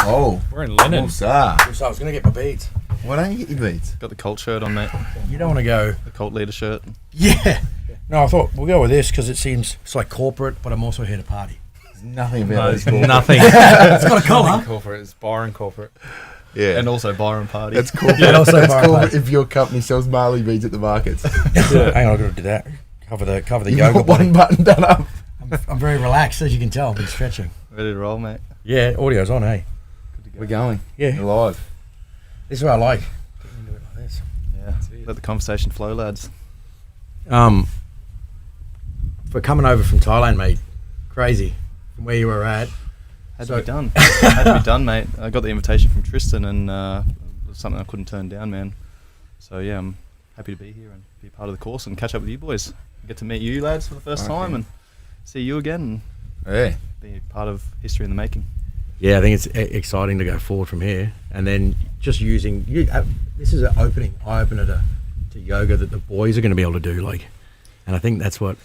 Oh, we're in linen. So I was going to get my beads. why don't you get your beats? Got the cult shirt on, mate. You don't want to go... The cult leader shirt. Yeah. No, I thought we'll go with this because it's like corporate, but I'm also here to party. There's nothing about this. Nothing. It's got a collar. Corporate. It's bar and corporate. Yeah, And also bar and party. that's cool. Yeah, also That's bar cool party. if your company sells Marley beads at the markets. Hang on, I've got to do that. Cover the You yoga got one body. button done up. I'm very relaxed, as you can tell. I've been stretching. Ready to roll, mate. Yeah, audio's on, hey? We're going. Yeah. We're live. This is what I like. Getting into it like this. Yeah. Let the conversation flow, lads. For coming over from Thailand, mate, crazy. From where you were at. Had to be done. Had to be done, mate. I got the invitation from Tristan, and it was something I couldn't turn down, man. So yeah, I'm happy to be here and be part of the course and catch up with you boys. Get to meet you lads for the first time and see you again Yeah. and be part of history in the making. Yeah, I think it's exciting to go forward from here, and then just using you. This is an eye opener to yoga that the boys are going to be able to do. Like, and I think that's what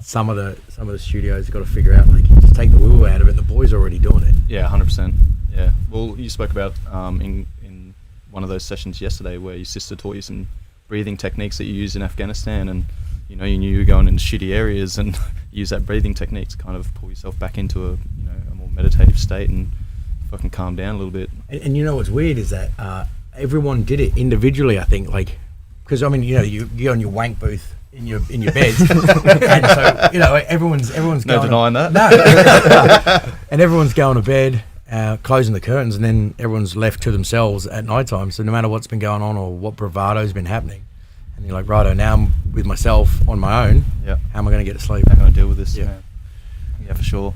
some of the studios have got to figure out. Like, just take the woo out of it. The boys are already doing it. Yeah, 100%. Yeah. Well, you spoke about in one of those sessions yesterday where your sister taught you some breathing techniques that you use in Afghanistan, and you knew you were going into shitty areas and use that breathing technique to kind of pull yourself back into a more meditative state and fucking calm down a little bit. And you know what's weird is that everyone did it individually. I think, like, because I mean, you go in your wank booth in your beds, and so everyone's No going denying that. No, and everyone's going to bed, closing the curtains, and then everyone's left to themselves at night time. So no matter what's been going on or what bravado's been happening, and you're like, righto, now I'm with myself on my own. Yeah. How am I going to get to sleep? How can I deal with this? Yeah. Yeah, for sure.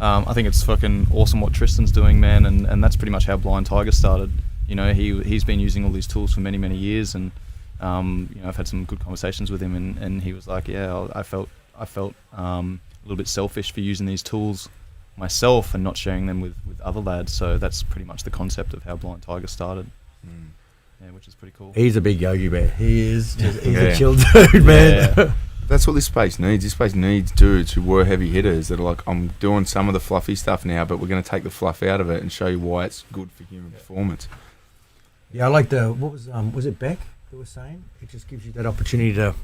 I think it's fucking awesome what Tristan's doing, man, and that's pretty much how Blind Tiger started. He's been using all these tools for many, many years, and I've had some good conversations with him, and he was like, yeah, I felt a little bit selfish for using these tools myself and not sharing them with other lads. So that's pretty much the concept of how Blind Tiger started. Yeah, which is pretty cool. He's a big Yogi Bear. He is. He's Yeah. a chill dude, man. Yeah. That's what this space needs. This space needs dudes who were heavy hitters that are like, I'm doing some of the fluffy stuff now, but we're going to take the fluff out of it and show you why it's good for human performance. Yeah, I like was it Beck that was saying? It just gives you that opportunity to.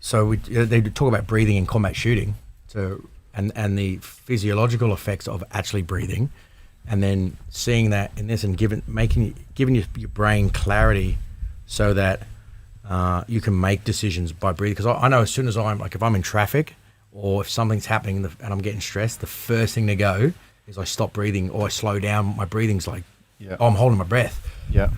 So they talk about breathing in combat shooting, and the physiological effects of actually breathing, and then seeing that in this and giving your brain clarity, so that you can make decisions by breathing. Because I know as soon as if I'm in traffic or if something's happening and I'm getting stressed, the first thing to go is I stop breathing or I slow down. My breathing's like, I'm holding my breath. Yeah.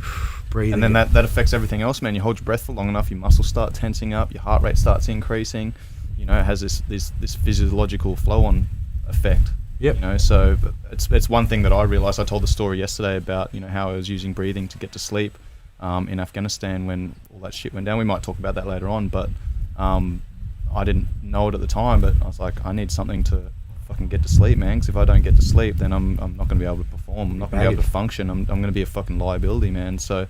Breathing. And then that affects everything else, man. You hold your breath for long enough, your muscles start tensing up, your heart rate starts increasing. It has this physiological flow-on effect. Yep. So it's one thing that I realized. I told the story yesterday about how I was using breathing to get to sleep in Afghanistan when all that shit went down. We might talk about that later on, but I didn't know it at the time. But I was like, I need something to fucking get to sleep, man. Because if I don't get to sleep, then I'm not going to be able to perform. I'm not going to be able to function. I'm going to be a fucking liability, man. So,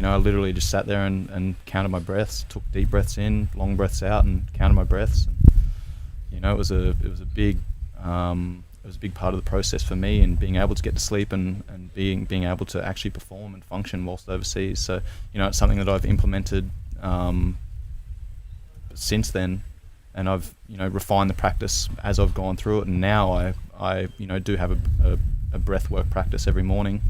I literally just sat there and counted my breaths, took deep breaths in, long breaths out, and counted my breaths. And, it was a big part of the process for me, and being able to get to sleep and being able to actually perform and function whilst overseas. So, it's something that I've implemented since then. And I've refined the practice as I've gone through it, and now I do have a breath work practice every morning.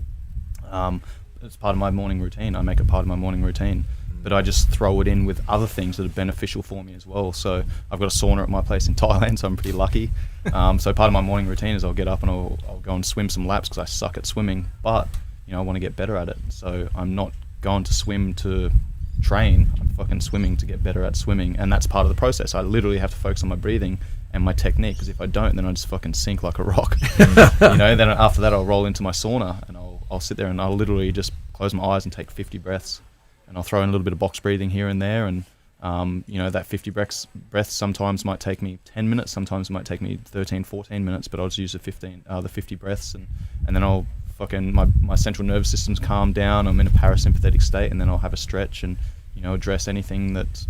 It's part of my morning routine. I make it part of my morning routine, but I just throw it in with other things that are beneficial for me as well. So I've got a sauna at my place in Thailand, so I'm pretty lucky. So part of my morning routine is I'll get up and I'll go and swim some laps because I suck at swimming, but I want to get better at it. So I'm not going to swim to train. I'm fucking swimming to get better at swimming, and that's part of the process. I literally have to focus on my breathing and my technique, because if I don't, then I just fucking sink like a rock. Then after that I'll roll into my sauna and I'll sit there and I'll literally just close my eyes and take 50 breaths, and I'll throw in a little bit of box breathing here and there, and that 50 breaths sometimes might take me 10 minutes, sometimes it might take me 13-14 minutes, but I'll just use the 50 breaths, and then I'll fucking my central nervous system's calmed down, I'm in a parasympathetic state, and then I'll have a stretch and address anything that's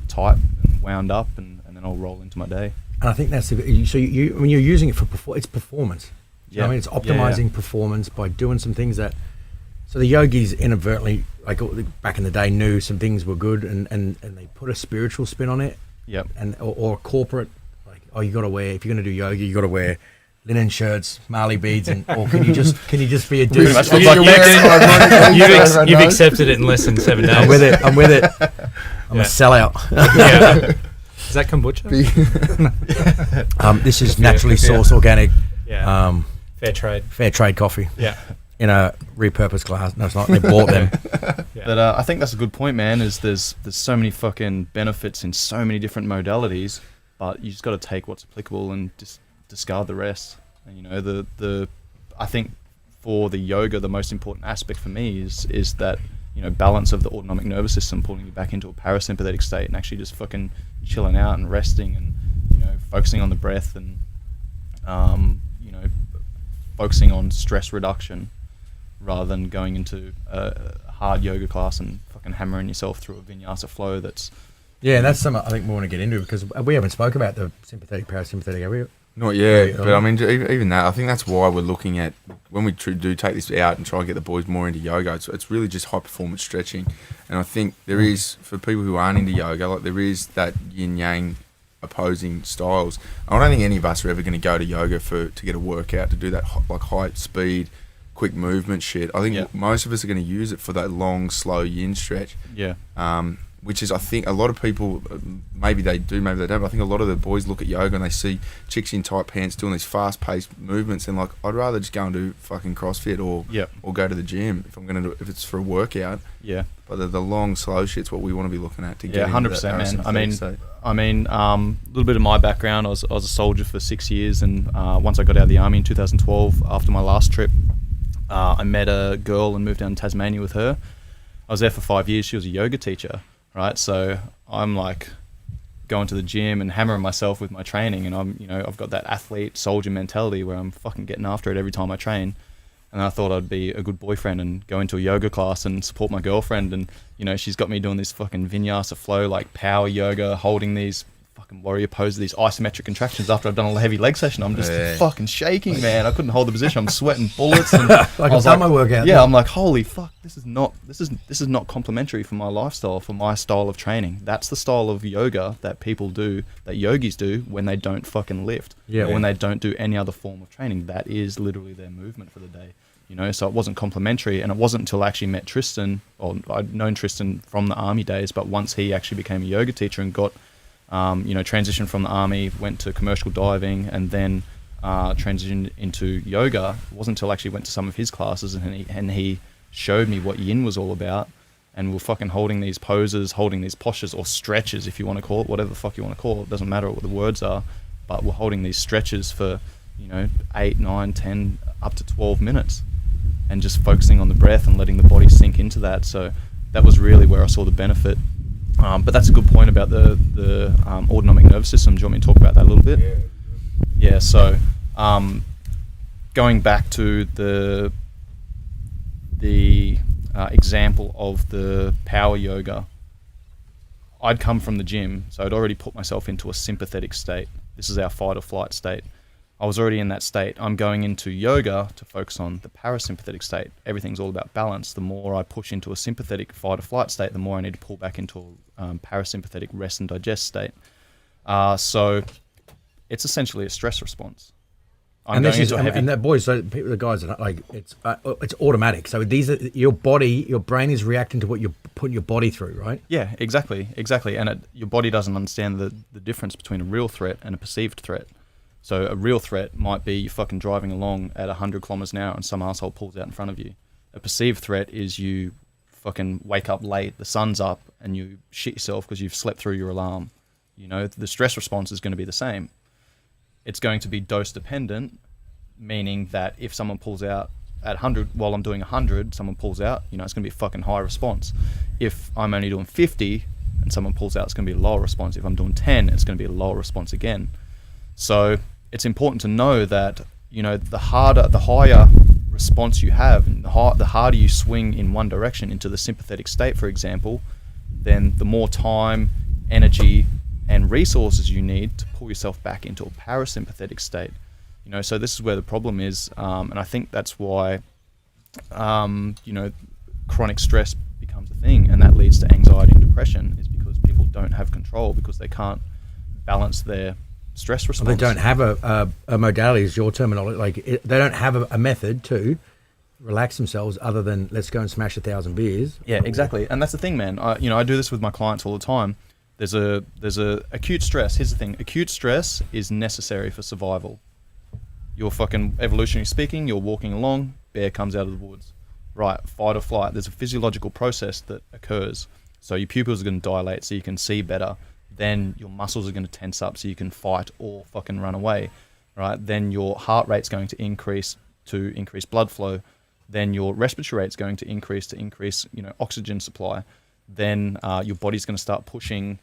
tight and wound up, and then I'll roll into my day. And I think that's so. When you're using it for it's performance. You know what I mean, it's optimizing performance by doing some things that. So the yogis inadvertently, like back in the day, knew some things were good, and they put a spiritual spin on it. Yep. And or corporate, like, oh, you got to wear, if you're going to do yoga, you got to wear linen shirts, Marley beads, and or can you just be a dude? You've accepted it in less than 7 days. I'm with it. I'm a sellout. Yeah. Is that kombucha? This is naturally sourced, organic, fair trade coffee. Yeah. In a repurposed glass. No, it's not. They bought them. But I think that's a good point, man. Is there's so many fucking benefits in so many different modalities, but you just got to take what's applicable and just discard the rest. And, you know, the I think for the yoga, the most important aspect for me is that, you know, balance of the autonomic nervous system, pulling you back into a parasympathetic state and actually just fucking chilling out and resting and, you know, focusing on the breath and, you know, focusing on stress reduction rather than going into a hard yoga class and fucking hammering yourself through a vinyasa flow that's... Yeah, and that's something I think we want to get into, because we haven't spoke about the sympathetic, parasympathetic, have we? Not yet, but I mean, even that, I think that's why we're looking at, when we do take this out and try and get the boys more into yoga, it's really just high performance stretching. And I think there is, for people who aren't into yoga, like there is that yin yang opposing styles. I don't think any of us are ever going to go to yoga to get a workout, to do that like high speed, quick movement shit. I think most of us are going to use it for that long, slow yin stretch. Yeah. Which is, I think, a lot of people, maybe they do, maybe they don't, but I think a lot of the boys look at yoga and they see chicks in tight pants doing these fast-paced movements and like, I'd rather just go and do fucking CrossFit or go to the gym if I'm going to do, if it's for a workout. Yeah. But the long, slow shit's what we want to be looking at to get 100%, man. I mean, a little bit of my background. I was a soldier for 6 years, and once I got out of the army in 2012, after my last trip, I met a girl and moved down to Tasmania with her. I was there for 5 years. She was a yoga teacher. Right, so I'm like going to the gym and hammering myself with my training, and I've got that athlete soldier mentality where I'm fucking getting after it every time I train. And I thought I'd be a good boyfriend and go into a yoga class and support my girlfriend, and you know, she's got me doing this fucking vinyasa flow, like power yoga, holding these fucking warrior poses, these isometric contractions after I've done a heavy leg session. I'm just fucking shaking, man. I couldn't hold the position. I'm sweating bullets, and like I've done my workout. Yeah, I'm like, holy fuck, this is not complimentary for my lifestyle, for my style of training. That's the style of yoga that people do, that yogis do when they don't fucking lift, or when they don't do any other form of training. That is literally their movement for the day. You know, so it wasn't complimentary, and it wasn't until I actually met Tristan, or I'd known Tristan from the army days, but once he actually became a yoga teacher and got transitioned from the army, went to commercial diving, and then transitioned into yoga. It wasn't until I actually went to some of his classes and he showed me what yin was all about, and we're fucking holding these poses, holding these postures, or stretches, if you want to call it, whatever the fuck you want to call it. It doesn't matter what the words are, but we're holding these stretches for, 8, 9, 10, up to 12 minutes, and just focusing on the breath and letting the body sink into that. So that was really where I saw the benefit. But that's a good point about the autonomic nervous system. Do you want me to talk about that a little bit? Yeah. So going back to the example of the power yoga, I'd come from the gym, so I'd already put myself into a sympathetic state. This is our fight or flight state. I was already in that state. I'm going into yoga to focus on the parasympathetic state. Everything's all about balance. The more I push into a sympathetic fight or flight state, the more I need to pull back into a parasympathetic rest and digest state. So it's essentially a stress response. The guys are like, it's automatic. So these are your brain is reacting to what you're putting your body through, right? Yeah, exactly. And your body doesn't understand the difference between a real threat and a perceived threat. So a real threat might be you fucking driving along at 100 kilometers an hour and some asshole pulls out in front of you. A perceived threat is you fucking wake up late, the sun's up, and you shit yourself because you've slept through your alarm. The stress response is going to be the same. It's going to be dose dependent, meaning that if someone pulls out at 100 while I'm doing 100, someone pulls out, it's going to be a fucking high response. If I'm only doing 50 and someone pulls out, it's going to be a lower response. If I'm doing 10, it's going to be a lower response again. So it's important to know that, the higher response you have, and the harder you swing in one direction into the sympathetic state, for example, then the more time, energy, and resources you need to pull yourself back into a parasympathetic state. You know, so this is where the problem is, and I think that's why, you know, chronic stress becomes a thing, and that leads to anxiety and depression, is because people don't have control because they can't balance their stress response. They don't have a modality, is your terminology. Like they don't have a method to relax themselves other than let's go and smash 1,000 beers. Yeah, exactly. And that's the thing, man. I do this with my clients all the time. There's a acute stress. Here's the thing: acute stress is necessary for survival. You're fucking evolutionary speaking. You're walking along. Bear comes out of the woods. Right, fight or flight. There's a physiological process that occurs. So your pupils are going to dilate so you can see better. Then your muscles are going to tense up so you can fight or fucking run away. Right. Then your heart rate's going to increase blood flow. Then your respiratory rate's going to increase, you know, oxygen supply. Then your body's going to start pushing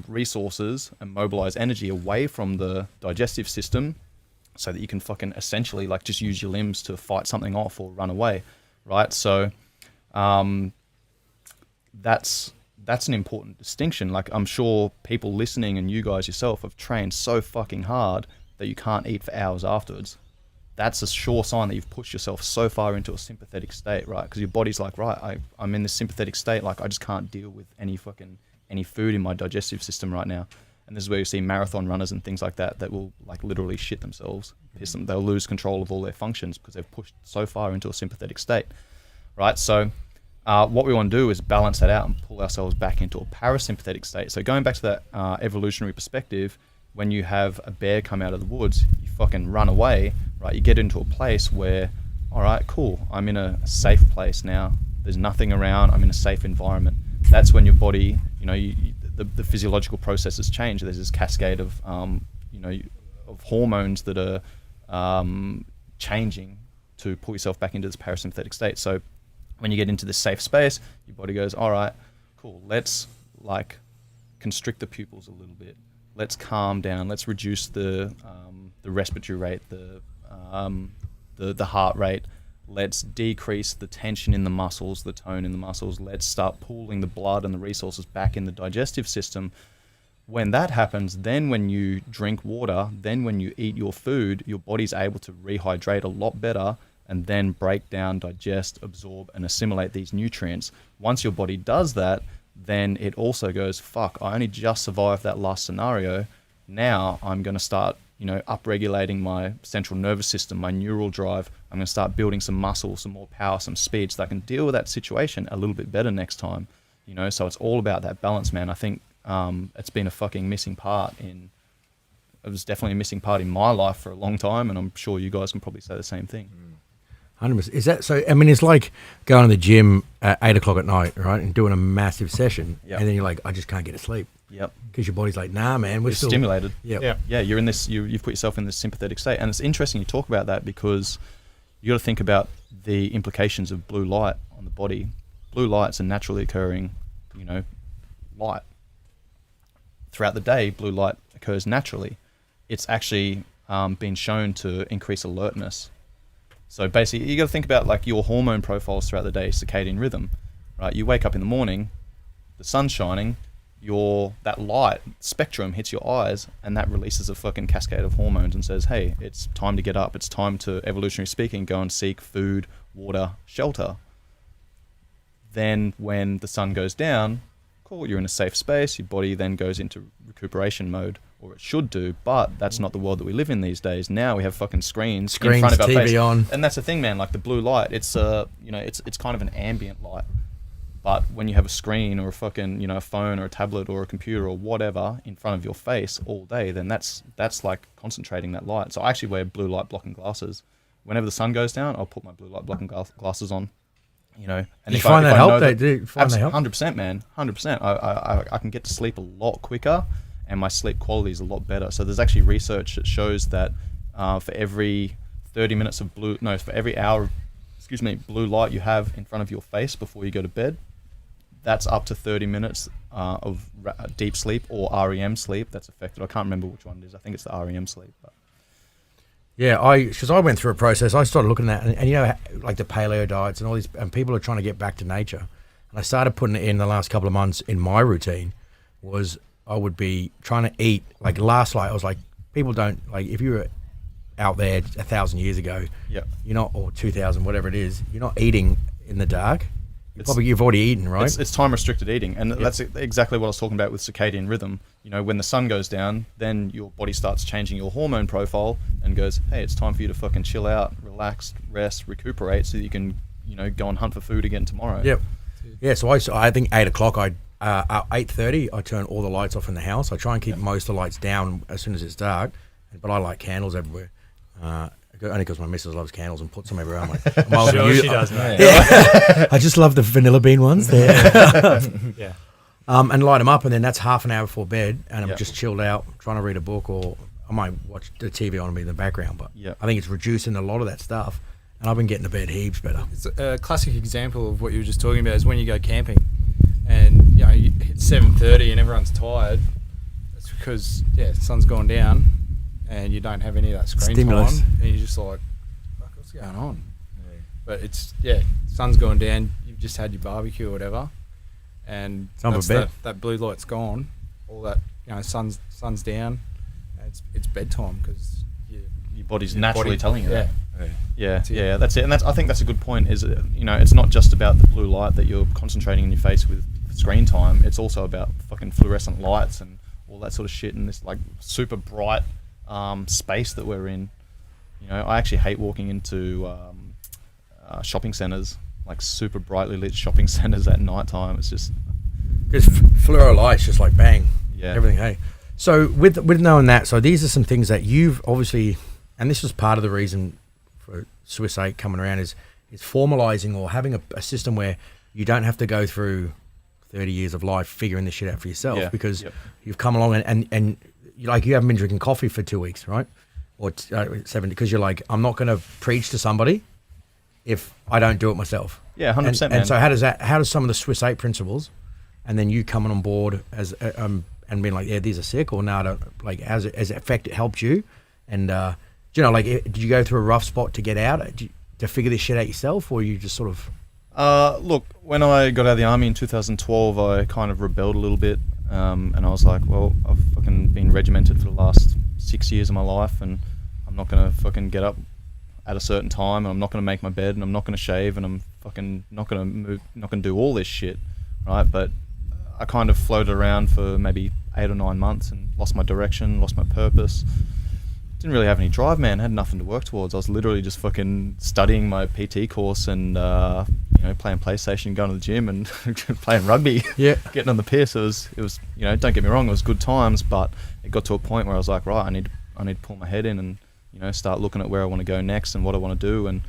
resources and mobilize energy away from the digestive system so that you can fucking essentially like just use your limbs to fight something off or run away, right? So that's an important distinction. Like I'm sure people listening and you guys yourself have trained so fucking hard that you can't eat for hours afterwards. That's a sure sign that you've pushed yourself so far into a sympathetic state, right? Because your body's like, right, I'm in this sympathetic state, like I just can't deal with any food in my digestive system right now. And this is where you see marathon runners and things like that will like literally shit themselves, piss them. They'll lose control of all their functions because they've pushed so far into a sympathetic state, right? So what we want to do is balance that out and pull ourselves back into a parasympathetic state. So going back to that evolutionary perspective, when you have a bear come out of the woods, you fucking run away, right? You get into a place where, all right, cool, I'm in a safe place now. There's nothing around. I'm in a safe environment. That's when your body, you know, the physiological processes change. There's this cascade of, you know, of hormones that are changing to pull yourself back into this parasympathetic state. So when you get into this safe space, your body goes, all right, cool, let's like constrict the pupils a little bit. Let's calm down. Let's reduce the respiratory rate, the heart rate. Let's decrease the tension in the muscles, the tone in the muscles. Let's start pooling the blood and the resources back in the digestive system. When that happens, then when you drink water, then when you eat your food, your body's able to rehydrate a lot better and then break down, digest, absorb, and assimilate these nutrients. Once your body does that, then it also goes, fuck, I only just survived that last scenario. Now I'm going to start, you know, upregulating my central nervous system, my neural drive. I'm going to start building some muscle, some more power, some speed, so that I can deal with that situation a little bit better next time. You know, so it's all about that balance, man. I think it's been a fucking missing part it was definitely a missing part in my life for a long time, and I'm sure you guys can probably say the same thing. 100%. Is that so? I mean, it's like going to the gym at 8 o'clock at night, right, and doing a massive session, Yep. and then you're like, I just can't get to sleep. Yep. Because your body's like, nah, man, we're You're still stimulated. Yep. Yeah, you're in this. You've put yourself in this sympathetic state, and it's interesting you talk about that because you got to think about the implications of blue light on the body. Blue light's a naturally occurring, you know, light. Throughout the day, blue light occurs naturally. It's actually been shown to increase alertness. So basically, you got to think about like your hormone profiles throughout the day, circadian rhythm, right? You wake up in the morning, the sun's shining, that light spectrum hits your eyes, and that releases a fucking cascade of hormones and says, hey, it's time to get up. It's time to, evolutionary speaking, go and seek food, water, shelter. Then when the sun goes down, cool, you're in a safe space. Your body then goes into recuperation mode, or it should do, but that's not the world that we live in these days. Now we have fucking screens in front of our TV face. on. And that's the thing, man, like the blue light, it's you know, it's kind of an ambient light. But when you have a screen or a fucking, you know, a phone or a tablet or a computer or whatever in front of your face all day, then that's like concentrating that light. So I actually wear blue light blocking glasses. Whenever the sun goes down, I'll put my blue light blocking glasses on. You know, and you find that help? They do find that help? 100%, man, 100%. I can get to sleep a lot quicker, and my sleep quality is a lot better. So there's actually research that shows that for every 30 minutes of for every hour, blue light you have in front of your face before you go to bed, that's up to 30 minutes of deep sleep or REM sleep that's affected. I can't remember which one it is. I think it's the REM sleep. But. Yeah, because I went through a process. I started looking at and you know, like the paleo diets and all these, and people are trying to get back to nature. And I started putting it in the last couple of months in my routine. Was I would be trying to eat like last night. I was like, people don't like if you're out there 1,000 years ago, Yeah. you're not, or 2,000, whatever it is, you're not eating in the dark. You've already eaten, right? It's time restricted eating, and that's exactly what I was talking about with circadian rhythm. You know, when the sun goes down, then your body starts changing your hormone profile and goes, hey, it's time for you to fucking chill out, relax, rest, recuperate, so that you can, you know, go and hunt for food again tomorrow. Yep. Yeah. So I think 8 o'clock. 8:30. I turn all the lights off in the house. I try and keep most of the lights down as soon as it's dark, but I light candles everywhere. Only because my missus loves candles and puts them everywhere. I'm like, Sure, she does, mate. Yeah. I just love the vanilla bean ones there. Yeah. And light them up, and then that's half an hour before bed, and I'm Yeah. just chilled out, trying to read a book, or I might watch the TV on me in the background. But Yeah. I think it's reducing a lot of that stuff, and I've been getting to bed heaps better. It's a classic example of what you were just talking about is when you go camping, and you know you hit 7:30 and everyone's tired. That's because the sun's gone down, and you don't have any of that screen Stimulus. time, and you're just like, fuck, what's going on? But it's sun's gone down. You've just had your barbecue or whatever, and Time for that's bed. that blue light's gone. All that, you know, sun's down. And it's bedtime because Your body's naturally telling you yeah. that. Yeah, it. yeah, that's it. And I think that's a good point. Is you know, it's not just about the blue light that you're concentrating in your face with screen time. It's also about fucking fluorescent lights and all that sort of shit and this like super bright space that we're in. You know, I actually hate walking into shopping centers, like super brightly lit shopping centers at night time. It's just Because fluoro lights just like bang, Yeah. everything. Hey, so with knowing that, so these are some things that you've obviously, and this was part of the reason for Swiss 8 coming around is formalizing or having a system where you don't have to go through 30 years of life figuring this shit out for yourself, Yeah. because Yep. you've come along and you like you haven't been drinking coffee for 2 weeks, right? Or 7, because you're like, I'm not going to preach to somebody if I don't do it myself. yeah, 100%. And so how does some of the Swiss 8 principles, and then you coming on board as and being like, yeah, these are sick, or no, I don't, like, has it helped you? And you know, like, did you go through a rough spot to get out, to figure this shit out yourself, or you just sort of? Look, when I got out of the army in 2012, I kind of rebelled a little bit, and I was like, well, I've fucking been regimented for the last 6 years of my life, and I'm not gonna fucking get up at a certain time, and I'm not gonna make my bed, and I'm not gonna shave, and I'm fucking not gonna move, not gonna do all this shit, right? But I kind of floated around for maybe 8 or 9 months and lost my direction, lost my purpose. Didn't really have any drive, man. Had nothing to work towards. I was literally just fucking studying my PT course and you know, playing PlayStation, going to the gym, and playing rugby. Yeah. Getting on the piss. It was you know, don't get me wrong, it was good times, but it got to a point where I was like, right, I need to pull my head in and, you know, start looking at where I want to go next and what I want to do. And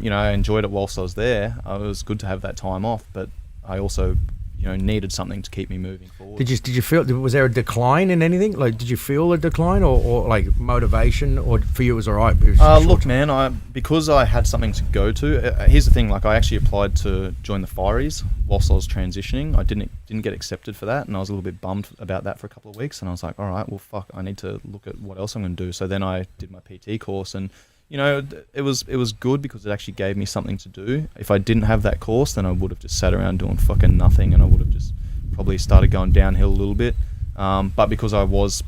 you know, I enjoyed it whilst I was there. It was good to have that time off, but I also, you know, needed something to keep me moving forward. Did you feel, was there a decline in anything? Like, did you feel a decline or like motivation, or for you it was all right? It was Look, man, because I had something to go to. Here's the thing: like, I actually applied to join the Fireys whilst I was transitioning. I didn't get accepted for that, and I was a little bit bummed about that for a couple of weeks. And I was like, all right, well, fuck, I need to look at what else I'm going to do. So then I did my PT course, and you know, it was good because it actually gave me something to do. If I didn't have that course, then I would have just sat around doing fucking nothing, and I would have just probably started going downhill a little bit. But because I was,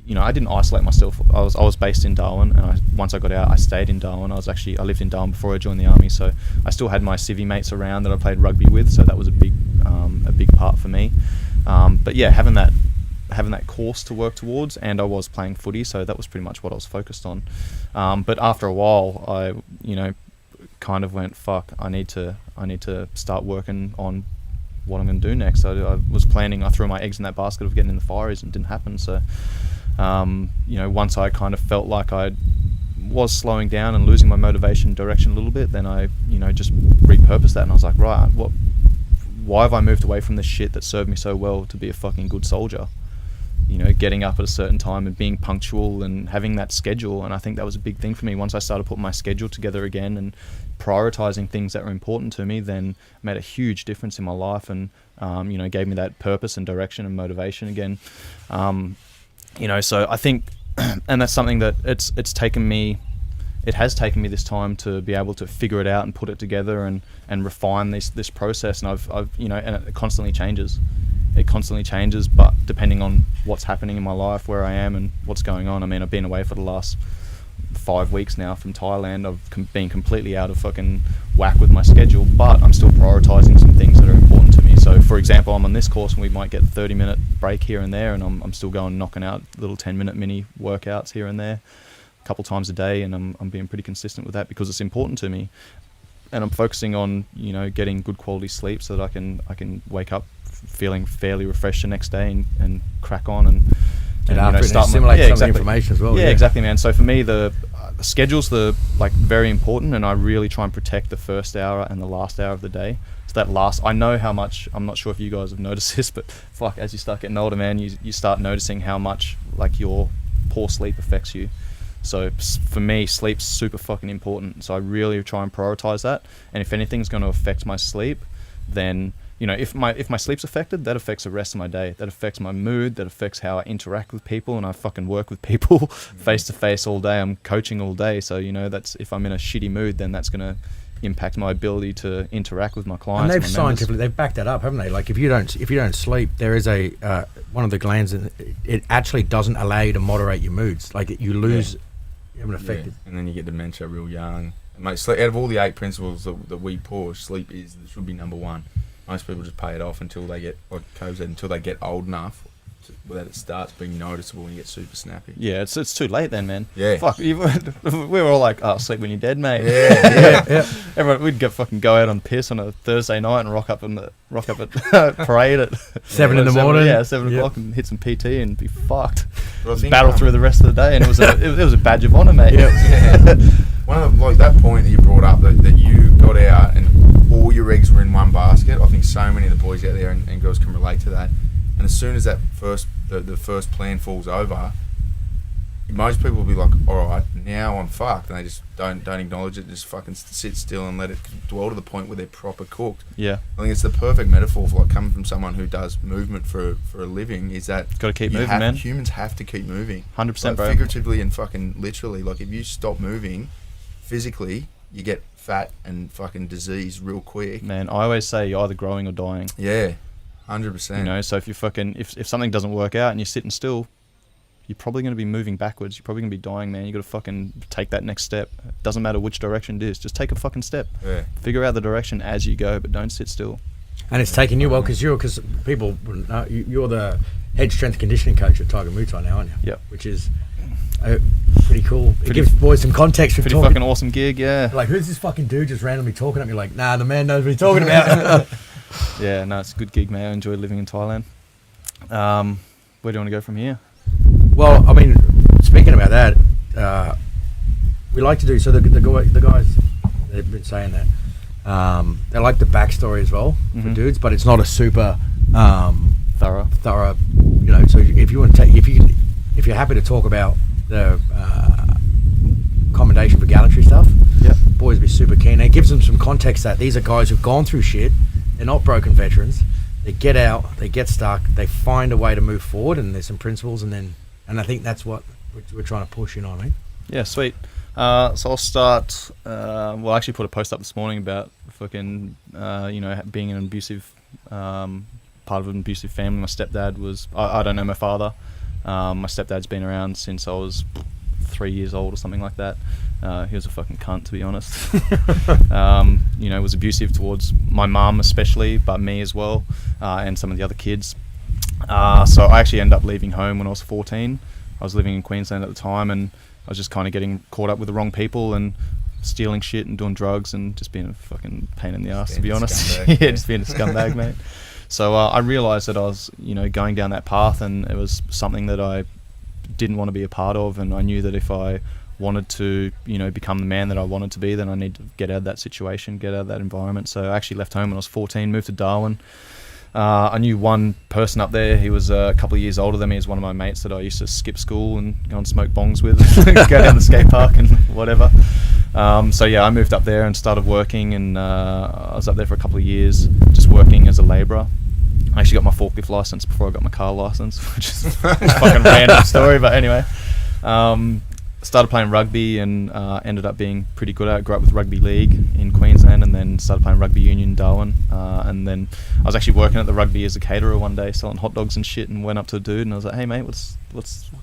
you know, I didn't isolate myself. I was based in Darwin, and once I got out, I stayed in Darwin. I lived in Darwin before I joined the army, so I still had my civvy mates around that I played rugby with. So that was a big part for me. But yeah, having that course to work towards, and I was playing footy, so that was pretty much what I was focused on. But after a while, I, you know, kind of went, fuck, I need to start working on what I'm going to do next. I was planning, I threw my eggs in that basket of getting in the Fireys, and it didn't happen. So, you know, once I kind of felt like I was slowing down and losing my motivation direction a little bit, then I, you know, just repurposed that, and I was like, right, why have I moved away from this shit that served me so well to be a fucking good soldier? You know, getting up at a certain time and being punctual and having that schedule. And I think that was a big thing for me. Once I started putting my schedule together again and prioritizing things that were important to me, then made a huge difference in my life, and you know, gave me that purpose and direction and motivation again. You know, so I think, and that's something that it has taken me this time to be able to figure it out and put it together and refine this process. And I've you know, and it constantly changes. It constantly changes, but depending on what's happening in my life, where I am and what's going on. I mean, I've been away for the last 5 weeks now from Thailand. I've been completely out of fucking whack with my schedule, but I'm still prioritizing some things that are important to me. So, for example, I'm on this course and we might get a 30-minute break here and there, and I'm still going knocking out little 10-minute mini workouts here and there a couple times a day, and I'm being pretty consistent with that because it's important to me. And I'm focusing on, you know, getting good quality sleep so that I can wake up feeling fairly refreshed the next day and crack on and assimilate some of the information as well. Yeah, exactly, man. So for me, the schedule's very important, and I really try and protect the first hour and the last hour of the day. So that last, I know how much. I'm not sure if you guys have noticed this, but fuck, as you start getting older, man, you start noticing how much like your poor sleep affects you. So for me, sleep's super fucking important. So I really try and prioritize that. And if anything's going to affect my sleep, then, you know, if my sleep's affected, that affects the rest of my day. That affects my mood. That affects how I interact with people. And I fucking work with people face to face all day. I'm coaching all day. So, you know, that's, if I'm in a shitty mood, then that's going to impact my ability to interact with my clients. And they've backed that up, haven't they? Like if you don't sleep, there is a one of the glands, and it actually doesn't allow you to moderate your moods. Like you lose. Yeah. You haven't affected. Yeah. And then you get dementia real young. And mate, sleep, out of all the 8 principles that we push, sleep should be number one. Most people just pay it off until they get, like Cove said, until they get old enough that it starts being noticeable and you get super snappy. Yeah, it's too late then, man. Yeah. Fuck, we were all like, oh, sleep when you're dead, mate. Yeah. Everyone, we'd go out on piss on a Thursday night and rock up at parade at 7 in the morning. Yeah, 7 o'clock and hit some PT and be fucked. Think, battle through the rest of the day, and it was a badge of honour, mate. Yeah. One of the, like that point that you brought up that you got out and all your eggs were in one basket. I think so many of the boys out there and girls can relate to that. And as soon as that the first plan falls over, most people will be like, all right, now I'm fucked, and they just don't acknowledge it, just fucking sit still and let it dwell to the point where they're proper cooked. Yeah, I think it's the perfect metaphor for like coming from someone who does movement for a living. Is that got to keep moving, man. Humans have to keep moving, 100%, bro. Figuratively and fucking literally. Like if you stop moving physically, you get fat and fucking disease real quick. Man, I always say you're either growing or dying. Yeah. 100%. You know, so if you fucking if something doesn't work out and you're sitting still, you're probably going to be moving backwards. You're probably going to be dying, man. You got to fucking take that next step. It doesn't matter which direction it is. Just take a fucking step. Yeah. Figure out the direction as you go, but don't sit still. And it's taking you well because people you're the head strength and conditioning coach at Tiger Muay Thai now, aren't you? Yep. Which is pretty cool. It gives boys some context. Pretty fucking awesome gig, yeah. Like, who's this fucking dude just randomly talking at me? Like, nah, the man knows what he's talking about. Yeah, no, it's a good gig, man. I enjoy living in Thailand. Where do you want to go from here? Well, I mean, speaking about that, we like to do, so the guys, they've been saying that, they like the backstory as well for dudes, but it's not a super Thorough, you know, so if you want to take, if you're happy to talk about the accommodation for gallantry stuff, boys would be super keen. It gives them some context that these are guys who've gone through shit. They're not broken veterans. They get out, they get stuck, they find a way to move forward, and there's some principles, and I think that's what we're trying to push in on, right? Yeah, sweet. So I'll start. I actually put a post up this morning about fucking, being an abusive, part of an abusive family. My stepdad was, I don't know my father. My stepdad's been around since I was 3 years old or something like that. He was a fucking cunt, to be honest. Was abusive towards my mum especially, but me as well, and some of the other kids. So I actually ended up leaving home when I was 14. I was living in Queensland at the time, and I was just kind of getting caught up with the wrong people and stealing shit and doing drugs and just being a fucking pain in the ass, to be honest. Just being a scumbag, mate. So I realised that I was, going down that path, and it was something that I didn't want to be a part of, and I knew that if I wanted to, become the man that I wanted to be, then I need to get out of that situation, get out of that environment. So I actually left home when I was 14, moved to Darwin. I knew one person up there. He was a couple of years older than me. He was one of my mates that I used to skip school and go and smoke bongs with, go down the skate park and whatever. I moved up there and started working, and I was up there for a couple of years, just working as a labourer. I actually got my forklift license before I got my car license, which is a fucking random story, but anyway. started playing rugby and ended up being pretty good at it. Grew up with rugby league in Queensland, and then started playing rugby union in Darwin. And then I was actually working at the rugby as a caterer one day, selling hot dogs and shit. And went up to a dude and I was like, "Hey mate, what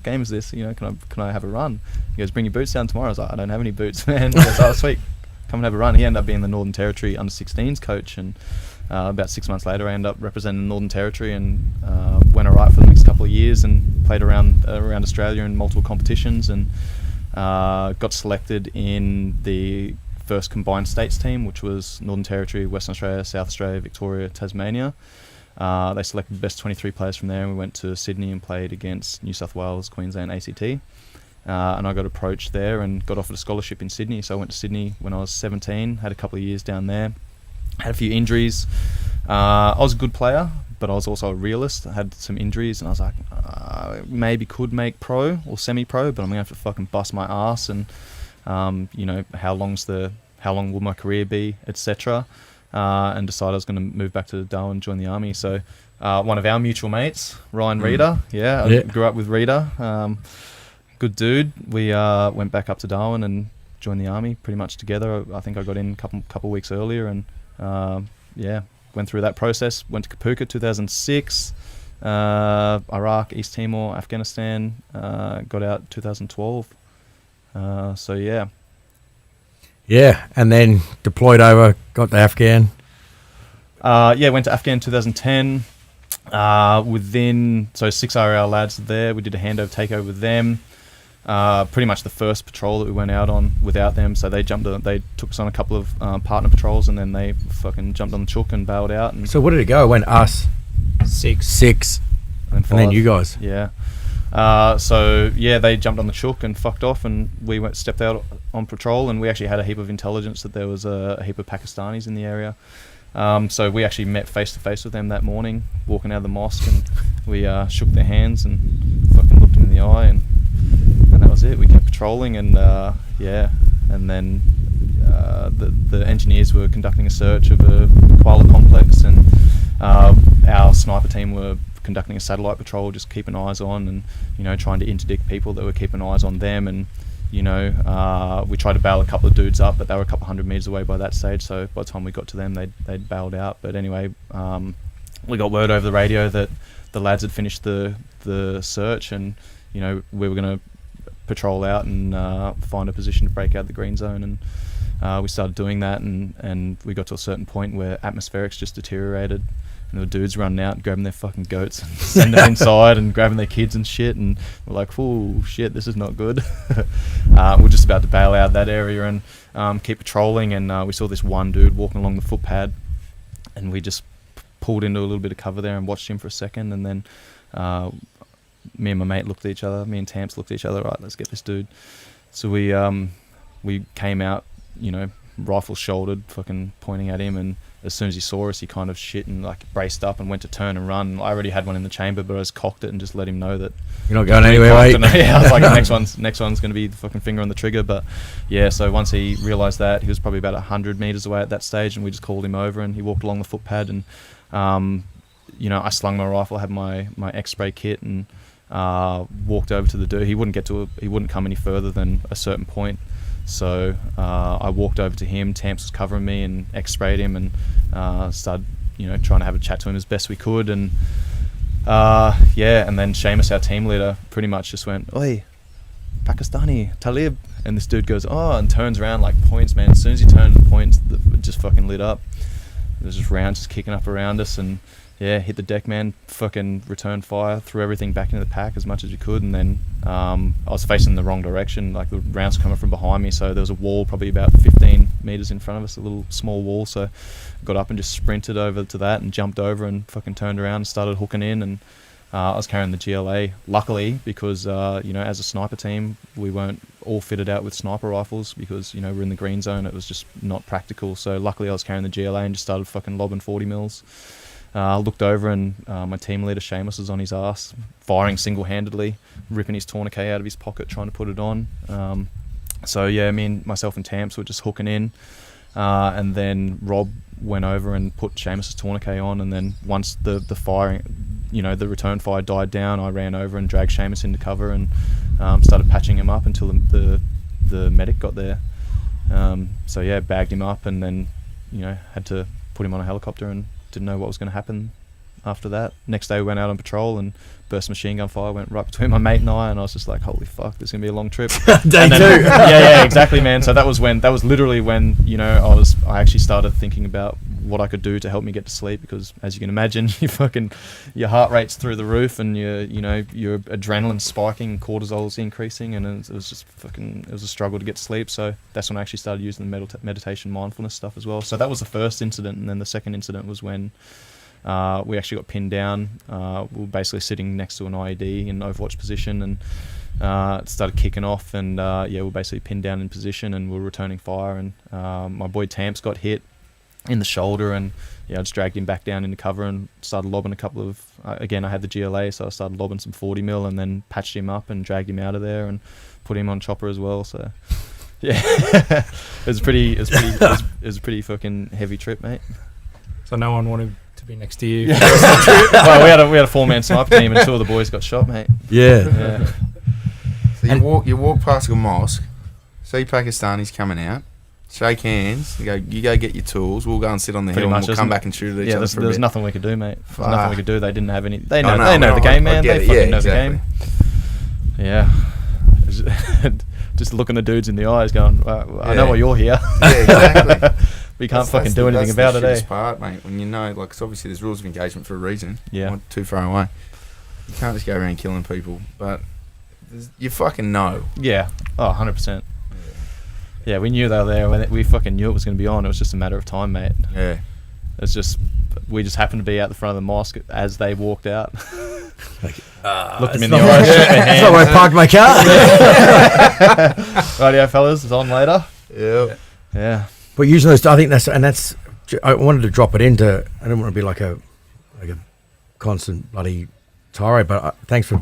game is this? You know, can I have a run?" He goes, "Bring your boots down tomorrow." I was like, "I don't have any boots, man." He goes, "Oh sweet, come and have a run." He ended up being the Northern Territory under-16s coach, and about 6 months later I ended up representing the Northern Territory and went alright for the next couple of years and played around Australia in multiple competitions, and got selected in the first combined states team, which was Northern Territory, Western Australia, South Australia, Victoria, Tasmania. They selected the best 23 players from there, and we went to Sydney and played against New South Wales, Queensland, ACT. And I got approached there and got offered a scholarship in Sydney. So I went to Sydney when I was 17, had a couple of years down there, had a few injuries. I was a good player, but I was also a realist. I had some injuries, and I was like, maybe could make pro or semi-pro, but I'm gonna have to fucking bust my ass, and you know, how long will my career be, etc. And decided I was going to move back to Darwin, join the army. So one of our mutual mates, Ryan Reeder, I grew up with Reeder, good dude. We went back up to Darwin and joined the army pretty much together. I think I got in a couple weeks earlier, and went through that process. Went to Kapuka 2006, Iraq, East Timor, Afghanistan. Got out 2012. So yeah. Yeah, and then deployed over, got to Afghan. Went to Afghan 2010. So 6 RL lads there. We did a handover takeover with them. Pretty much the first patrol that we went out on without them. So they took us on a couple of partner patrols, and then they fucking jumped on the chook and bailed out. And So what did it go? It went us, six, and then you guys. Yeah. They jumped on the chook and fucked off, and we stepped out on patrol, and we actually had a heap of intelligence that there was a heap of Pakistanis in the area. So we actually met face to face with them that morning, walking out of the mosque, and we shook their hands and fucking looked them in the eye, and that was it. We kept patrolling, and and then the engineers were conducting a search of a koala complex, and our sniper team were conducting a satellite patrol, just keeping eyes on, and trying to interdict people that were keeping eyes on them. And we tried to bail a couple of dudes up, but they were a couple hundred meters away by that stage, so by the time we got to them, they'd bailed out. But anyway, we got word over the radio that the lads had finished the search, and we were going to patrol out and find a position to break out the green zone. And we started doing that, and we got to a certain point where atmospherics just deteriorated, and the dudes running out, grabbing their fucking goats and sending them inside, and grabbing their kids and shit. And we're like, "Oh shit, this is not good." We're just about to bail out that area and keep patrolling, and we saw this one dude walking along the footpad, and we just pulled into a little bit of cover there and watched him for a second, and then me and my mate looked at each other. Me and Tamps looked at each other. Right, let's get this dude. So we came out, rifle shouldered, fucking pointing at him, and as soon as he saw us, he kind of shit and like braced up and went to turn and run. I already had one in the chamber, but I just cocked it and just let him know that you're not going anywhere, mate. Yeah, I was like, next one's going to be the fucking finger on the trigger. But yeah, so once he realised that, he was probably about 100 metres away at that stage, and we just called him over, and he walked along the footpad, and I slung my rifle, had my X-spray kit, and walked over to the dude. He wouldn't come any further than a certain point. So I walked over to him. Tamps was covering me, and X-sprayed him, and started, trying to have a chat to him as best we could. And and then Seamus, our team leader, pretty much just went, "Oi, Pakistani, Talib," and this dude goes, "Oh," and turns around, like points, man. As soon as he turned the points, it just fucking lit up. There was just rounds just kicking up around us, and yeah, hit the deck, man. Fucking returned fire, threw everything back into the pack as much as we could, and then I was facing the wrong direction. Like the rounds coming from behind me, so there was a wall probably about 15 meters in front of us, a little small wall. So I got up and just sprinted over to that and jumped over and fucking turned around and started hooking in. And I was carrying the GLA, luckily, because as a sniper team, we weren't all fitted out with sniper rifles because we're in the green zone. It was just not practical. So luckily, I was carrying the GLA and just started fucking lobbing 40 mils. I looked over, and my team leader Seamus was on his ass, firing single-handedly, ripping his tourniquet out of his pocket, trying to put it on. Myself and Tamps were just hooking in, and then Rob went over and put Seamus's tourniquet on, and then once the firing, the return fire died down, I ran over and dragged Seamus into cover and started patching him up until the medic got there. So yeah, bagged him up and then had to put him on a helicopter and didn't know what was going to happen after that. Next day we went out on patrol and burst machine gun fire went right between my mate and I was just like, holy fuck, this is going to be a long trip. Day two. Yeah, exactly, man. So that was literally when I actually started thinking about what I could do to help me get to sleep, because as you can imagine, your heart rate's through the roof and your adrenaline's spiking, cortisol's increasing, and it was a struggle to get to sleep. So that's when I actually started using the meditation mindfulness stuff as well. So that was the first incident, and then the second incident was when we actually got pinned down. We were basically sitting next to an IED in Overwatch position, and it started kicking off, and we were basically pinned down in position, and we were returning fire, and my boy Tamps got hit in the shoulder, and I just dragged him back down into cover and started lobbing a couple of again, I had the GLA, so I started lobbing some 40 mil and then patched him up and dragged him out of there and put him on chopper as well. So yeah, it was a pretty fucking heavy trip, mate. So no one wanted to be next to you. Well, we had a 4-man sniper team, and 2 of the boys got shot, mate. Yeah. So you walk past a mosque, see Pakistanis coming out, shake hands, you go get your tools, we'll go and sit on the hill and we'll come back and shoot at each other for a bit. There's nothing we could do, mate. There's nothing we could do. They didn't have any. They know the game, man. They fucking know the game. Yeah. Just looking the dudes in the eyes going, I know why you're here. Yeah, exactly. We can't fucking do anything about it, That's eh? the part, mate, when it's obviously there's rules of engagement for a reason. Yeah. Not too far away. You can't just go around killing people, but you fucking know. Yeah. Oh, 100%. Yeah, we knew they were there. We fucking knew it was going to be on. It was just a matter of time, mate. Yeah. We just happened to be out the front of the mosque as they walked out. Looked them in not the eyes, shook their That's not where I parked my car. Rightio, fellas, it's on later. Yep. Yeah. But using those, I think that's. I wanted to drop it into. I don't want to be like a constant bloody tirade, but thanks for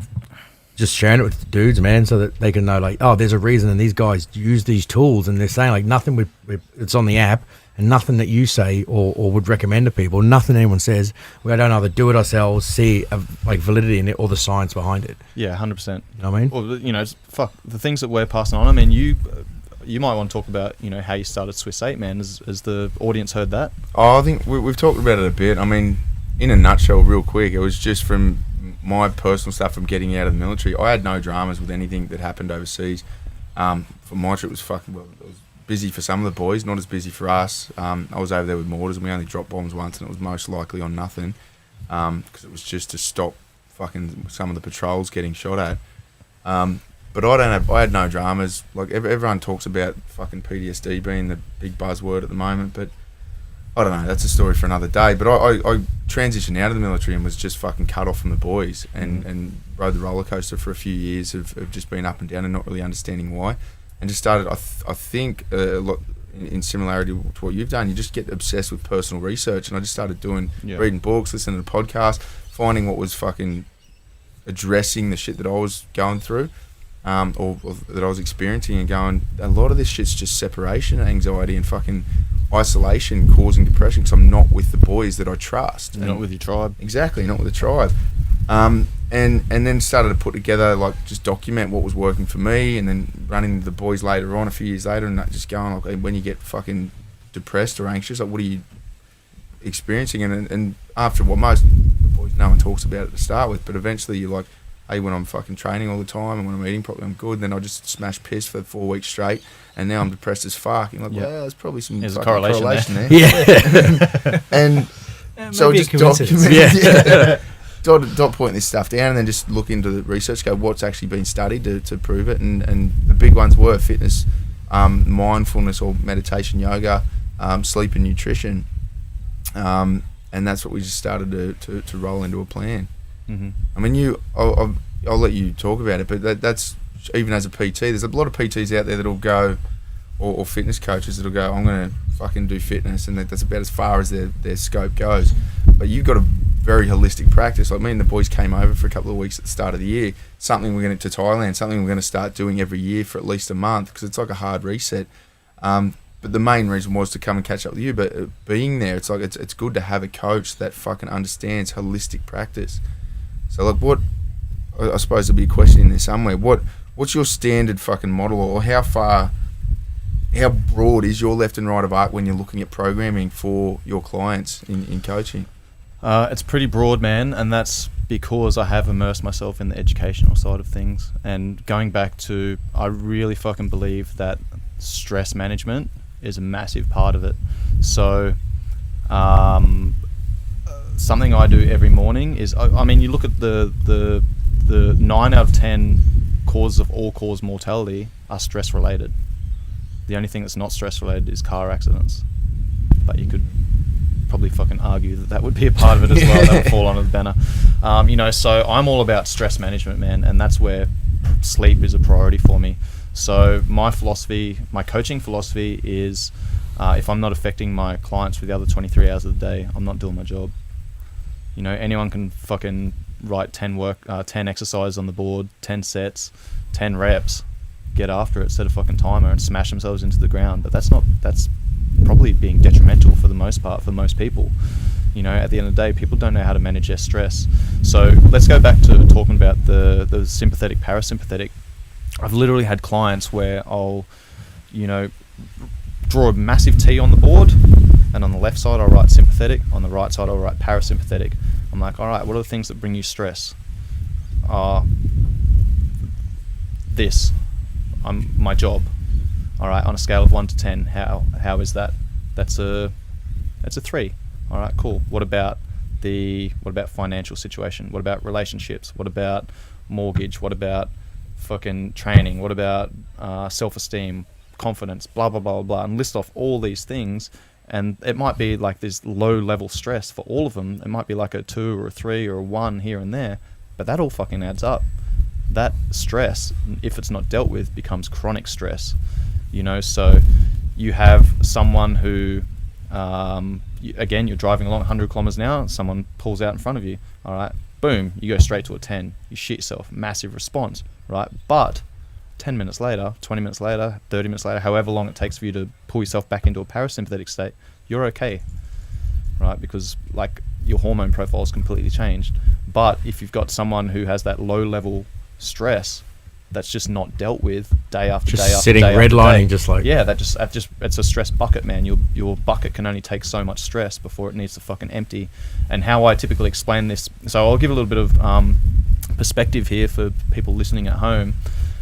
just sharing it with the dudes, man, so that they can know, like, oh, there's a reason, and these guys use these tools, and they're saying, like, nothing it's on the app, and nothing that you say or would recommend to people, nothing anyone says, we don't either do it ourselves, see like validity in it, or the science behind it. Yeah, 100%. You know what I mean? Well, the things that we're passing on. I mean, you might want to talk about, how you started Swiss 8, man. Has the audience heard that? Oh, I think we've talked about it a bit. I mean, in a nutshell, real quick, it was just from my personal stuff from getting out of the military. I had no dramas with anything that happened overseas. For my trip, it was it was busy for some of the boys, not as busy for us. I was over there with mortars, and we only dropped bombs once, and it was most likely on nothing, because it was just to stop fucking some of the patrols getting shot at. But I had no dramas. Like, everyone talks about fucking PTSD being the big buzzword at the moment, but I don't know, that's a story for another day. But I transitioned out of the military and was just fucking cut off from the boys, and rode the roller coaster for a few years of just being up and down and not really understanding why. And just started, I think, a lot in similarity to what you've done, you just get obsessed with personal research. And I just started reading books, listening to podcasts, finding what was fucking addressing the shit that I was going through, or that I was experiencing, and going, a lot of this shit's just separation anxiety and fucking isolation causing depression, because I'm not with the boys that I trust. You're not with your tribe. Exactly, not with the tribe. And then started to put together, like, just document what was working for me, and then running the boys later on, a few years later, and just going, like, when you get fucking depressed or anxious, like, what are you experiencing? And after what most the boys, no one talks about it to start with, but eventually you're like, hey, when I'm fucking training all the time and when I'm eating properly, I'm good. And then I just smash piss for 4 weeks straight, and now I'm depressed as fuck. And you're like, well, there's probably some There's a fucking correlation there. Yeah. And so maybe just a coincidence. dot point this stuff down, and then just look into the research, go what's actually been studied to prove it. And the big ones were fitness, mindfulness or meditation, yoga, sleep and nutrition. And that's what we just started to roll into a plan. Mm-hmm. I mean, I'll let you talk about it, but that's, even as a PT, there's a lot of PTs out there that'll go, or fitness coaches that'll go, I'm going to fucking do fitness, and that's about as far as their scope goes. But you've got a very holistic practice. Like, me and the boys came over for a couple of weeks at the start of the year, something we're going to Thailand, something we're going to start doing every year for at least a month, because it's like a hard reset. But the main reason was to come and catch up with you. But being there, it's like it's good to have a coach that fucking understands holistic practice. So like, what? I suppose there'll be a question in there somewhere. What's your standard fucking model, or how broad is your left and right of arc when you're looking at programming for your clients in coaching? It's pretty broad, man, and that's because I have immersed myself in the educational side of things. And going back to, I really fucking believe that stress management is a massive part of it. So something I do every morning is, I mean, you look at the 9 out of 10 causes of all-cause mortality are stress-related. The only thing that's not stress-related is car accidents. But you could probably fucking argue that would be a part of it as well. That would fall under the banner. So I'm all about stress management, man, and that's where sleep is a priority for me. So my coaching philosophy is, if I'm not affecting my clients for the other 23 hours of the day, I'm not doing my job. Anyone can fucking write 10 exercises on the board, 10 sets, 10 reps, get after it, set a fucking timer and smash themselves into the ground. But that's probably being detrimental for the most part for most people. At the end of the day, people don't know how to manage their stress. So let's go back to talking about the sympathetic, parasympathetic. I've literally had clients where I'll, draw a massive T on the board, and on the left side I'll write sympathetic, on the right side I'll write parasympathetic. I'm like, all right, what are the things that bring you stress? This. My job. All right, on a scale of 1 to 10, how is that? That's a 3. All right, cool. What about financial situation? What about relationships? What about mortgage? What about fucking training? What about self-esteem, confidence, blah blah blah blah, and list off all these things. And it might be like this low-level stress for all of them. It might be like a 2 or a 3 or a 1 here and there, but that all fucking adds up. That stress, if it's not dealt with, becomes chronic stress. So you have someone who, you're driving along 100 kilometers an hour, someone pulls out in front of you. All right, boom, you go straight to a 10. You shit yourself, massive response, right? But 10 minutes later, 20 minutes later, 30 minutes later, however long it takes for you to pull yourself back into a parasympathetic state, you're okay, right? Because like your hormone profile is completely changed. But if you've got someone who has that low level stress that's just not dealt with day after day after sitting day, redlining, just like, yeah, it's a stress bucket, man. Your bucket can only take so much stress before it needs to fucking empty. And how I typically explain this, so I'll give a little bit of perspective here for people listening at home.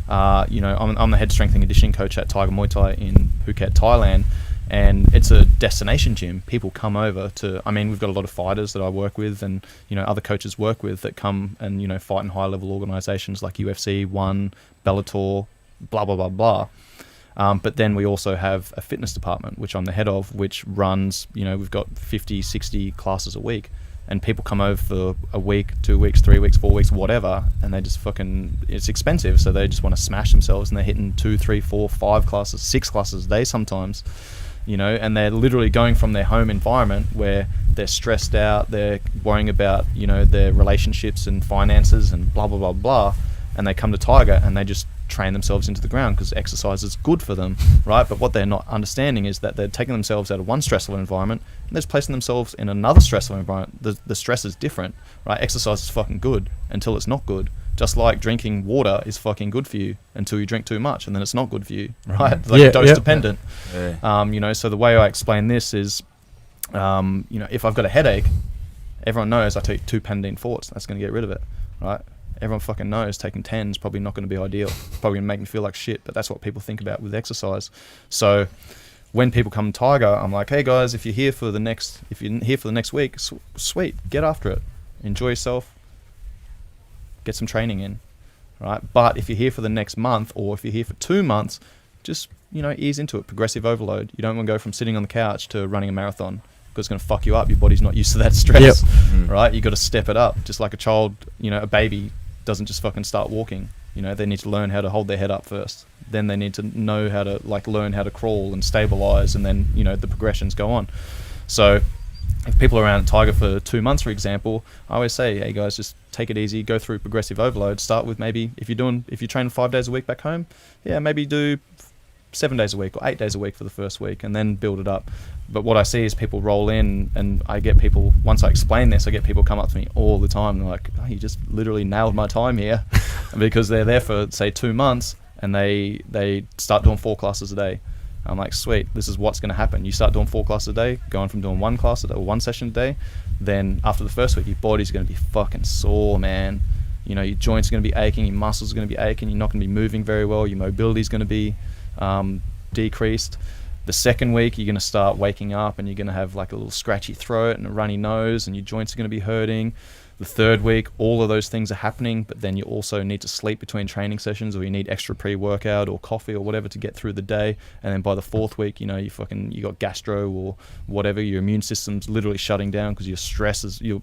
I'm the head strength and conditioning coach at Tiger Muay Thai in Phuket, Thailand, and it's a destination gym. People come over to, we've got a lot of fighters that I work with and, other coaches work with that come and, fight in high level organizations like UFC, ONE, Bellator, blah, blah, blah, blah. But then we also have a fitness department, which I'm the head of, which runs, we've got 50, 60 classes a week. And people come over for a week, 2 weeks, 3 weeks, 4 weeks, whatever, and they just it's expensive, so they just want to smash themselves, and they're hitting 2, 3, 4, 5 classes, 6 classes a day sometimes, and they're literally going from their home environment where they're stressed out, they're worrying about, their relationships and finances and blah, blah, blah, blah, and they come to Tiger and they just train themselves into the ground because exercise is good for them, right? But what they're not understanding is that they're taking themselves out of one stressful environment and they're just placing themselves in another stressful environment. The stress is different, right? Exercise is fucking good until it's not good. Just like drinking water is fucking good for you until you drink too much, and then it's not good for you, right? It's like dose dependent. Yeah. So the way I explain this is, if I've got a headache, everyone knows I take 2 Pantene Forts. That's going to get rid of it, right? Everyone fucking knows taking 10 is probably not going to be ideal. Probably going to make me feel like shit, but that's what people think about with exercise. So when people come to Tiger, I'm like, hey guys, if you're here for the next week, sweet, get after it. Enjoy yourself. Get some training in, right? But if you're here for the next month, or if you're here for 2 months, just, ease into it. Progressive overload. You don't want to go from sitting on the couch to running a marathon, because it's going to fuck you up. Your body's not used to that stress, right? You got to step it up. Just like a child, a baby doesn't just fucking start walking. They need to learn how to hold their head up first. Then they need to know how to learn how to crawl and stabilize, and then the progressions go on. So if people are around Tiger for 2 months, for example, I always say, hey guys, just take it easy, go through progressive overload. Start with maybe, if you're training 5 days a week back home, maybe do 7 days a week or 8 days a week for the first week, and then build it up. But what I see is people roll in, and I get people, once I explain this, I get people come up to me all the time. They're like, oh, you just literally nailed my time here. Because they're there for, say, 2 months, and they start doing 4 classes a day. I'm like, sweet, this is what's going to happen. You start doing 4 classes a day, going from doing 1 class a day or 1 session a day, then after the first week, your body's going to be fucking sore, man. You know, your joints are going to be aching, your muscles are going to be aching, you're not going to be moving very well, your mobility's going to be decreased. The second week, you're going to start waking up and you're going to have like a little scratchy throat and a runny nose, and your joints are going to be hurting. The third week, all of those things are happening, but then you also need to sleep between training sessions, or you need extra pre-workout or coffee or whatever to get through the day. And then by the 4th week, you know, you got gastro or whatever, your immune system's literally shutting down because your stress is, your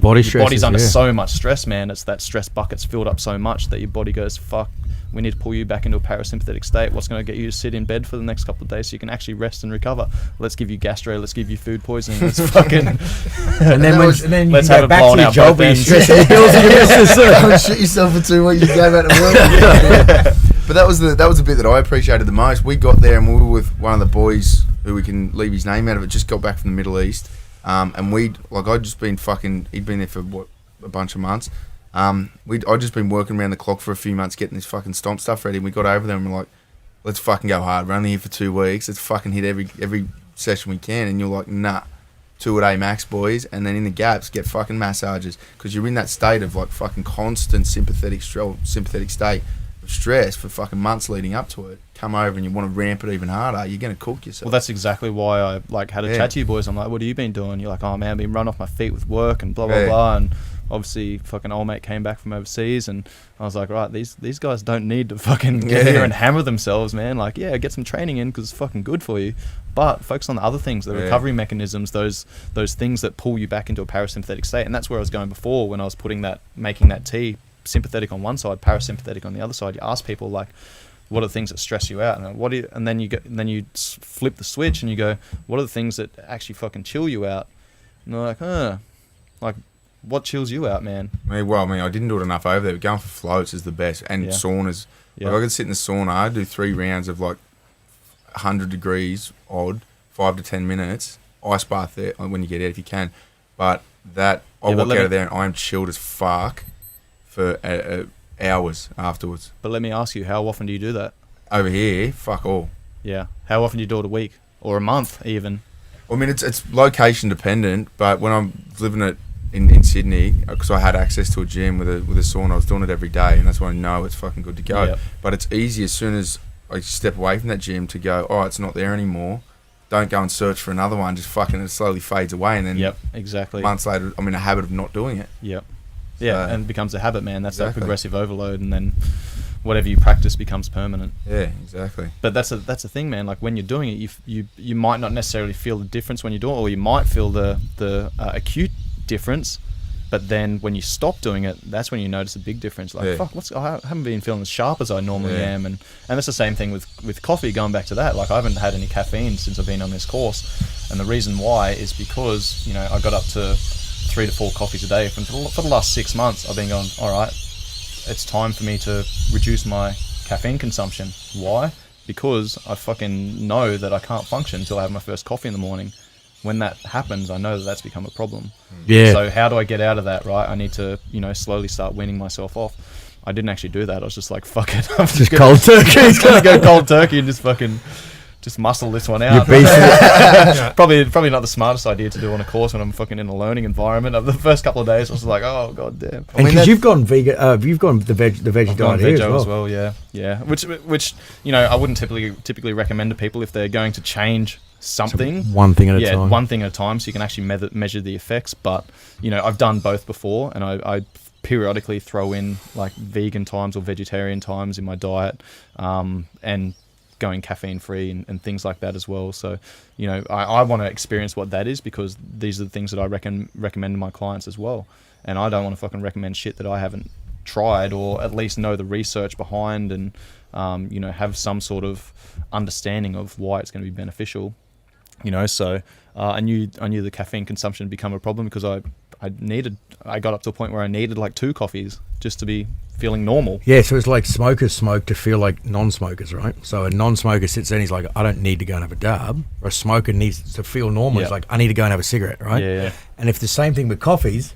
body's under so much stress, man. It's that stress bucket's filled up so much that your body goes, fuck, we need to pull you back into a parasympathetic state. What's going to get you to sit in bed for the next couple of days so you can actually rest and recover? Let's give you gastro. Let's give you food poisoning. Let's fucking and then let's you have go it back blown to your out job both and ends. you're stressing the bills and your missus. Don't shit yourself for 2 weeks. You go back to work. But that was the bit that I appreciated the most. We got there and we were with one of the boys who we can leave his name out of it. Just got back from the Middle East, and I'd just been he'd been there for a bunch of months. I'd just been working around the clock for a few months getting this fucking stomp stuff ready, and we got over there and we're like, let's fucking go hard. We're only here for 2 weeks. Let's fucking hit every session we can. And you're like, nah, 2 a day max, boys. And then in the gaps, get fucking massages, because you're in that state of like fucking constant sympathetic state of stress for fucking months leading up to it. Come over and you want to ramp it even harder, you're going to cook yourself. Well, that's exactly why I like had a chat to you boys. I'm like, what have you been doing? You're like, oh man, I've been run off my feet with work and blah blah blah. And obviously fucking old mate came back from overseas, and I was like, right, these guys don't need to fucking get here and hammer themselves, man. Like, yeah, get some training in because it's fucking good for you, but focus on the other things, the recovery mechanisms, those things that pull you back into a parasympathetic state. And that's where I was going before when I was making that tea, sympathetic on one side, parasympathetic on the other side. You ask people like, what are the things that stress you out, and then you flip the switch and you go, what are the things that actually fucking chill you out? And they're like, like, what chills you out, man? I didn't do it enough over there. Going for floats is the best, and saunas. Like, I could sit in the sauna. I do 3 rounds of like 100 degrees odd, 5 to 10 minutes. Ice bath there when you get out if you can. But I walk out of there and I'm chilled as fuck for hours afterwards. But let me ask you, how often do you do that? Over here, fuck all. Yeah. How often do you do it a week or a month even? I mean, it's location dependent, but when I'm living it in Sydney, because I had access to a gym with a sauna, I was doing it every day, and that's when I know it's fucking good to go. Yep. But it's easy as soon as I step away from that gym to go, oh, it's not there anymore. Don't go and search for another one. Just fucking, it slowly fades away, and then exactly. months later, I'm in a habit of not doing it. Yep. Yeah, and it becomes a habit, man. That's that Exactly. progressive overload, and then whatever you practice becomes permanent. Yeah, exactly. But that's a thing, man. Like when you're doing it, you might not necessarily feel the difference when you do it, or you might feel the acute difference. But then when you stop doing it, that's when you notice a big difference. Like, fuck, I haven't been feeling as sharp as I normally am. And that's the same thing with coffee, going back to that. Like, I haven't had any caffeine since I've been on this course. And the reason why is because, you know, I got up to 3 to 4 coffees a day. For the last 6 months, I've been going, all right, it's time for me to reduce my caffeine consumption. Why? Because I fucking know that I can't function until I have my first coffee in the morning. When that happens, I know that that's become a problem. Yeah. So how do I get out of that, right? I need to, you know, slowly start weaning myself off. I didn't actually do that. I was just like, fuck it. I'm just cold turkey. Just gonna go cold turkey and just muscle this one out. Probably not the smartest idea to do on a course when I'm fucking in a learning environment. The first couple of days, I was like, oh god damn. And because you've gone vegan, you've gone the veggie diet here as well. Yeah. Which you know, I wouldn't typically recommend to people if they're going to change something. So one thing at a time. Yeah, one thing at a time, so you can actually measure the effects. But you know, I've done both before, and I periodically throw in like vegan times or vegetarian times in my diet, and going caffeine free and things like that as well. So, you know, I want to experience what that is, because these are the things that I recommend to my clients as well. And I don't want to fucking recommend shit that I haven't tried, or at least know the research behind, and you know, have some sort of understanding of why it's going to be beneficial. You know, so I knew the caffeine consumption had become a problem, because I got up to a point where I needed like 2 coffees just to be feeling normal. Yeah, so it's like smokers smoke to feel like non-smokers, right? So a non-smoker sits there and he's like, I don't need to go and have a dab. Or a smoker needs to feel normal. Yeah. He's like, I need to go and have a cigarette, right? Yeah. And if the same thing with coffees,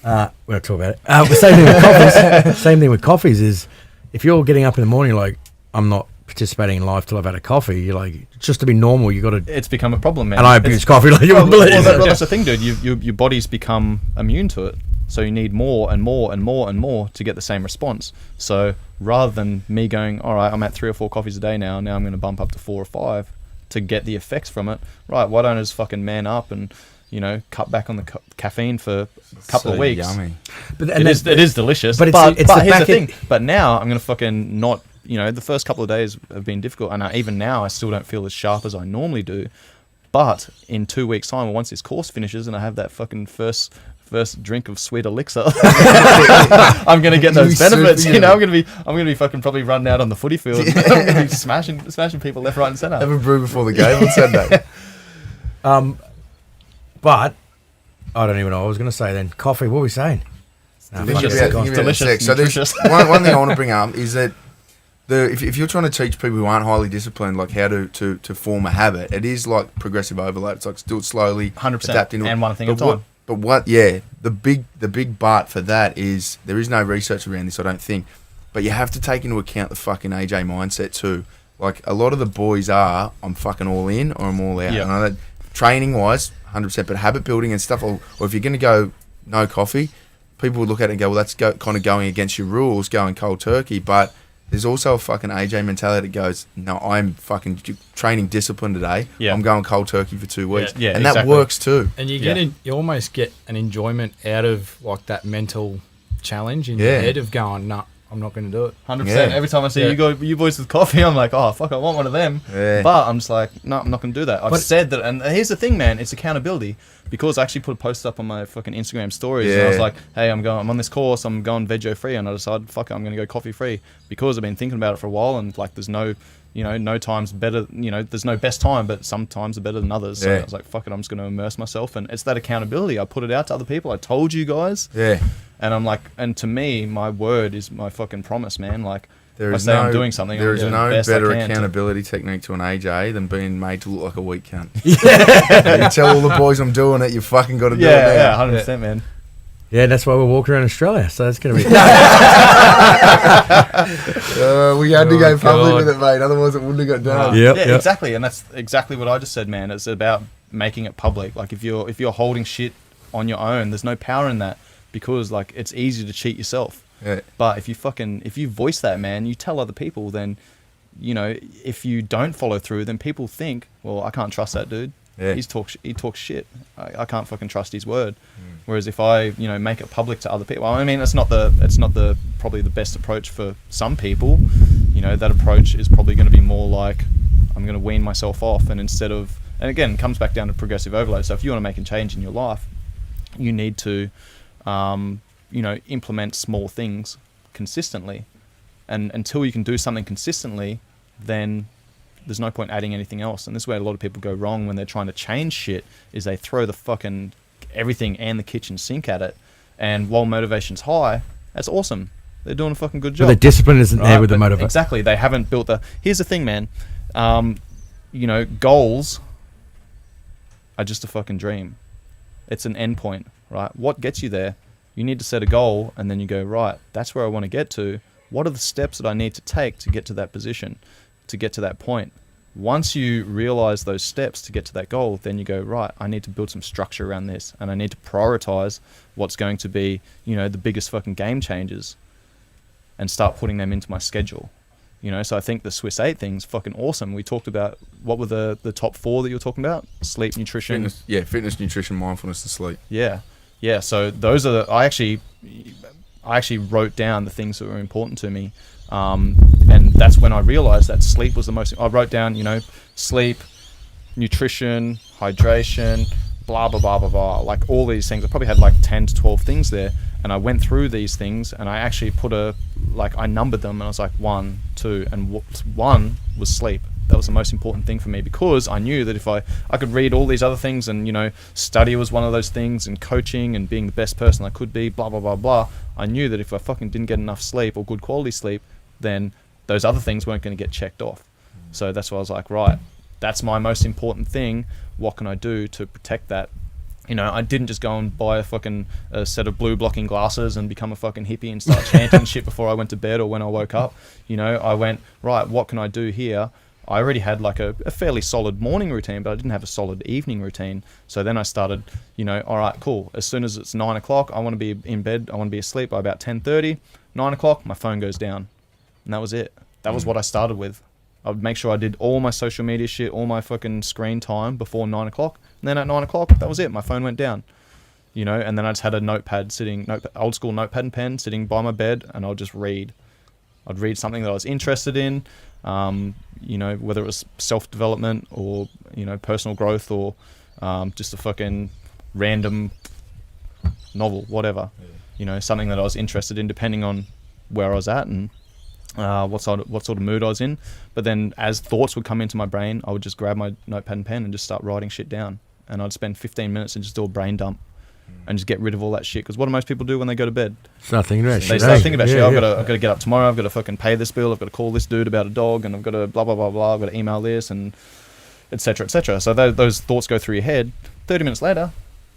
we're not talking about it. The same thing with coffees. Same thing with coffees is, if you're getting up in the morning like, I'm not participating in life till I've had a coffee, you're like, just to be normal, you got to. It's become a problem, man. And I abuse coffee like you wouldn't believe. Well, that's the thing, dude. Your body's become immune to it, so you need more and more and more and more to get the same response. So rather than me going, all right, I'm at 3 or 4 coffees a day now I'm going to bump up to 4 or 5 to get the effects from it. Right? Why don't I just fucking man up and cut back on the caffeine for a couple of weeks? Yummy. But It is delicious. But But it's the here's the back end- thing. But now I'm going to fucking not. The first couple of days have been difficult, and even now I still don't feel as sharp as I normally do. But in 2 weeks' time, or once this course finishes and I have that fucking first drink of sweet elixir, I'm gonna get those benefits. I'm gonna be fucking probably running out on the footy field. I'm gonna be smashing people left, right, and centre. Have a brew before the game on Sunday. But I don't even know what I was going to say then. Coffee, what were we saying? No, Delicious. fuck it, Delicious. go on. Delicious. So there's Nutritious. one thing I want to bring up is that if you're trying to teach people who aren't highly disciplined like how to form a habit, it is like progressive overload. It's like do it slowly, 100%, adapt into it. and one thing at a But time. the big but for that is there is no research around this, I don't think. But you have to take into account the fucking AJ mindset too. Like a lot of the boys are, I'm fucking all in or I'm all out. Yeah. And I know training wise, 100%, but habit building and stuff, or if you're going to go no coffee, people would look at it and go, well, that's kind of going against your rules, going cold turkey. But there's also a fucking AJ mentality that goes, no, I'm fucking training discipline today. Yeah. I'm going cold turkey for 2 weeks. Yeah, and that exactly. works too. And you Yeah. you almost get an enjoyment out of like that mental challenge in your Yeah. head of going, no, I'm not going to do it. 100%. Yeah. Every time I see Yeah. you boys with coffee, I'm like, oh fuck, I want one of them. Yeah. But I'm just like, no, I'm not gonna do that. I've But- said that, and here's the thing, man. It's accountability, because I actually put a post up on my fucking Instagram stories, and I was Yeah. like, hey, I'm on this course, I'm going veggie free, and I decided, fuck it, I'm gonna go coffee free, because I've been thinking about it for a while, and like, there's no, no time's better, there's no best time, but some times are better than others. So Yeah. I was like, fuck it, I'm just gonna immerse myself, and it's that accountability. I put it out to other people. I told you guys. Yeah. And I'm like, and to me, my word is my fucking promise, man. Like, There I is say no, I'm doing something, There I'm is doing no the best I better can to- accountability technique to an AJ than being made to look like a weak cunt. You tell all the boys I'm doing it, you fucking got to do it now. yeah, 100%, man. Yeah, that's why we're walking around Australia. So that's going to be. We had to go public God. with it, mate. Otherwise, it wouldn't have got done. Yep, Yeah, yep. exactly, and that's exactly what I just said, man. It's about making it public. Like, if you're holding shit on your own, there's no power in that, because like it's easy to cheat yourself. Yeah. But if you voice that, man, you tell other people, then if you don't follow through, then people think, well, I can't trust that dude. Yeah. He talks shit. I can't fucking trust his word. Whereas if I make it public to other people, I mean, it's not the probably the best approach for some people. That approach is probably going to be more like, I'm going to wean myself off, and again, it comes back down to progressive overload. So if you want to make a change in your life, you need to implement small things consistently, and until you can do something consistently, then there's no point adding anything else. And this is where a lot of people go wrong when they're trying to change shit, is they throw the fucking everything and the kitchen sink at it, and while motivation's high, that's awesome, they're doing a fucking good job. But the discipline isn't Right, there with the but motivation. exactly, they haven't built here's the thing, man. Goals are just a fucking dream. It's an end point, right? What gets you there? You need to set a goal, and then you go, right, that's where I want to get to. What are the steps that I need to take to get to that position, to get to that point? Once you realize those steps to get to that goal, then you go, right, I need to build some structure around this, and I need to prioritize what's going to be, the biggest fucking game changers, and start putting them into my schedule. So I think the Swiss 8 thing's fucking awesome. We talked about, what were the top 4 that you were talking about? Sleep, nutrition. Fitness, nutrition, mindfulness, and sleep. Yeah. So those are I actually wrote down the things that were important to me, and that's when I realized that sleep was the most. I wrote down, sleep, nutrition, hydration, blah blah blah blah blah, like all these things. I probably had like 10 to 12 things there, and I went through these things, and I actually I numbered them, and I was like 1, 2, and 1 was sleep. That was the most important thing for me, because I knew that if I could read all these other things, and, you know, study was one of those things, and coaching and being the best person I could be, blah, blah, blah, blah. I knew that if I fucking didn't get enough sleep or good quality sleep, then those other things weren't going to get checked off. So that's why I was like, right, that's my most important thing. What can I do to protect that? You know, I didn't just go and buy a set of blue blocking glasses and become a fucking hippie and start chanting shit before I went to bed or when I woke up. You know, I went, right, what can I do here? I already had like a fairly solid morning routine, but I didn't have a solid evening routine. So then I started, you know, all right, cool. As soon as it's 9 o'clock, I want to be in bed. I want to be asleep by about 10:30. 9 o'clock, my phone goes down. And that was it. That was what I started with. I would make sure I did all my social media shit, all my fucking screen time before 9 o'clock. And then at 9 o'clock, that was it. My phone went down, you know, and then I just had a notepad old school notepad and pen sitting by my bed, and I'll just read. I'd read something that I was interested in, you know, whether it was self-development or, you know, personal growth or just a fucking random novel, whatever, you know, something that I was interested in depending on where I was at and what sort of mood I was in. But then as thoughts would come into my brain, I would just grab my notepad and pen and just start writing shit down. And I'd spend 15 minutes and just do a brain dump and just get rid of all that shit. Because what do most people do when they go to bed? Start thinking about shit. They start thinking about shit. I've got to get up tomorrow. I've got to fucking pay this bill. I've got to call this dude about a dog, and I've got to blah blah blah blah. I've got to email this, and etc. etc. So those thoughts go through your head. 30 minutes later,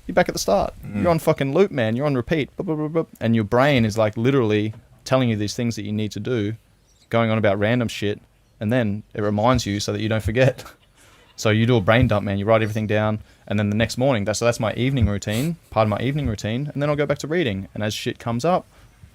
you're back at the start. You're on fucking loop, man. You're on repeat. Blah, blah, blah, blah. And your brain is like literally telling you these things that you need to do, going on about random shit, and then it reminds you so that you don't forget. So you do a brain dump, man. You write everything down, and then the next morning, that's my evening routine, part of my evening routine, and then I'll go back to reading. And as shit comes up,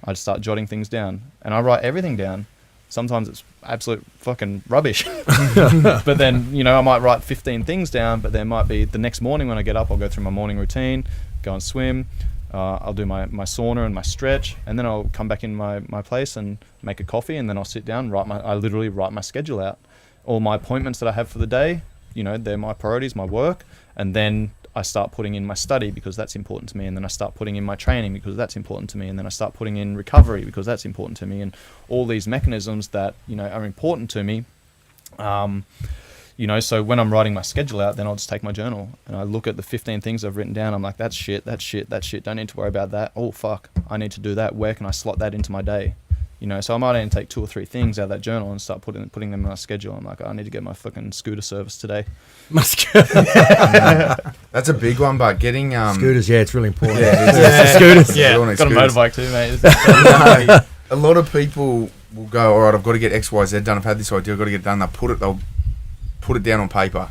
I just start jotting things down, and I write everything down. Sometimes it's absolute fucking rubbish. But then, you know, I might write 15 things down, but there might be the next morning when I get up, I'll go through my morning routine, go and swim, I'll do my sauna and my stretch, and then I'll come back in my place and make a coffee, and then I'll sit down, I literally write my schedule out. All my appointments that I have for the day, you know, they're my priorities, my work, and then I start putting in my study because that's important to me, and then I start putting in my training because that's important to me, and then I start putting in recovery because that's important to me, and all these mechanisms that, you know, are important to me. You know, so when I'm writing my schedule out, then I'll just take my journal and I look at the 15 things I've written down. I'm like, that's shit. Don't need to worry about that. Oh, fuck, I need to do that. Where can I slot that into my day? You know, so I might only take 2 or 3 things out of that journal and start putting them in my schedule. I'm like, I need to get my fucking scooter service today. My scooter. That's a big one, but getting Scooters, yeah, it's really important. Yeah, Scooters. Yeah, Everyone got a scooters. motorbike too, mate. A lot of people will go, all right, I've got to get X, Y, Z done. I've had this idea, I've got to get it done. They'll put it down on paper,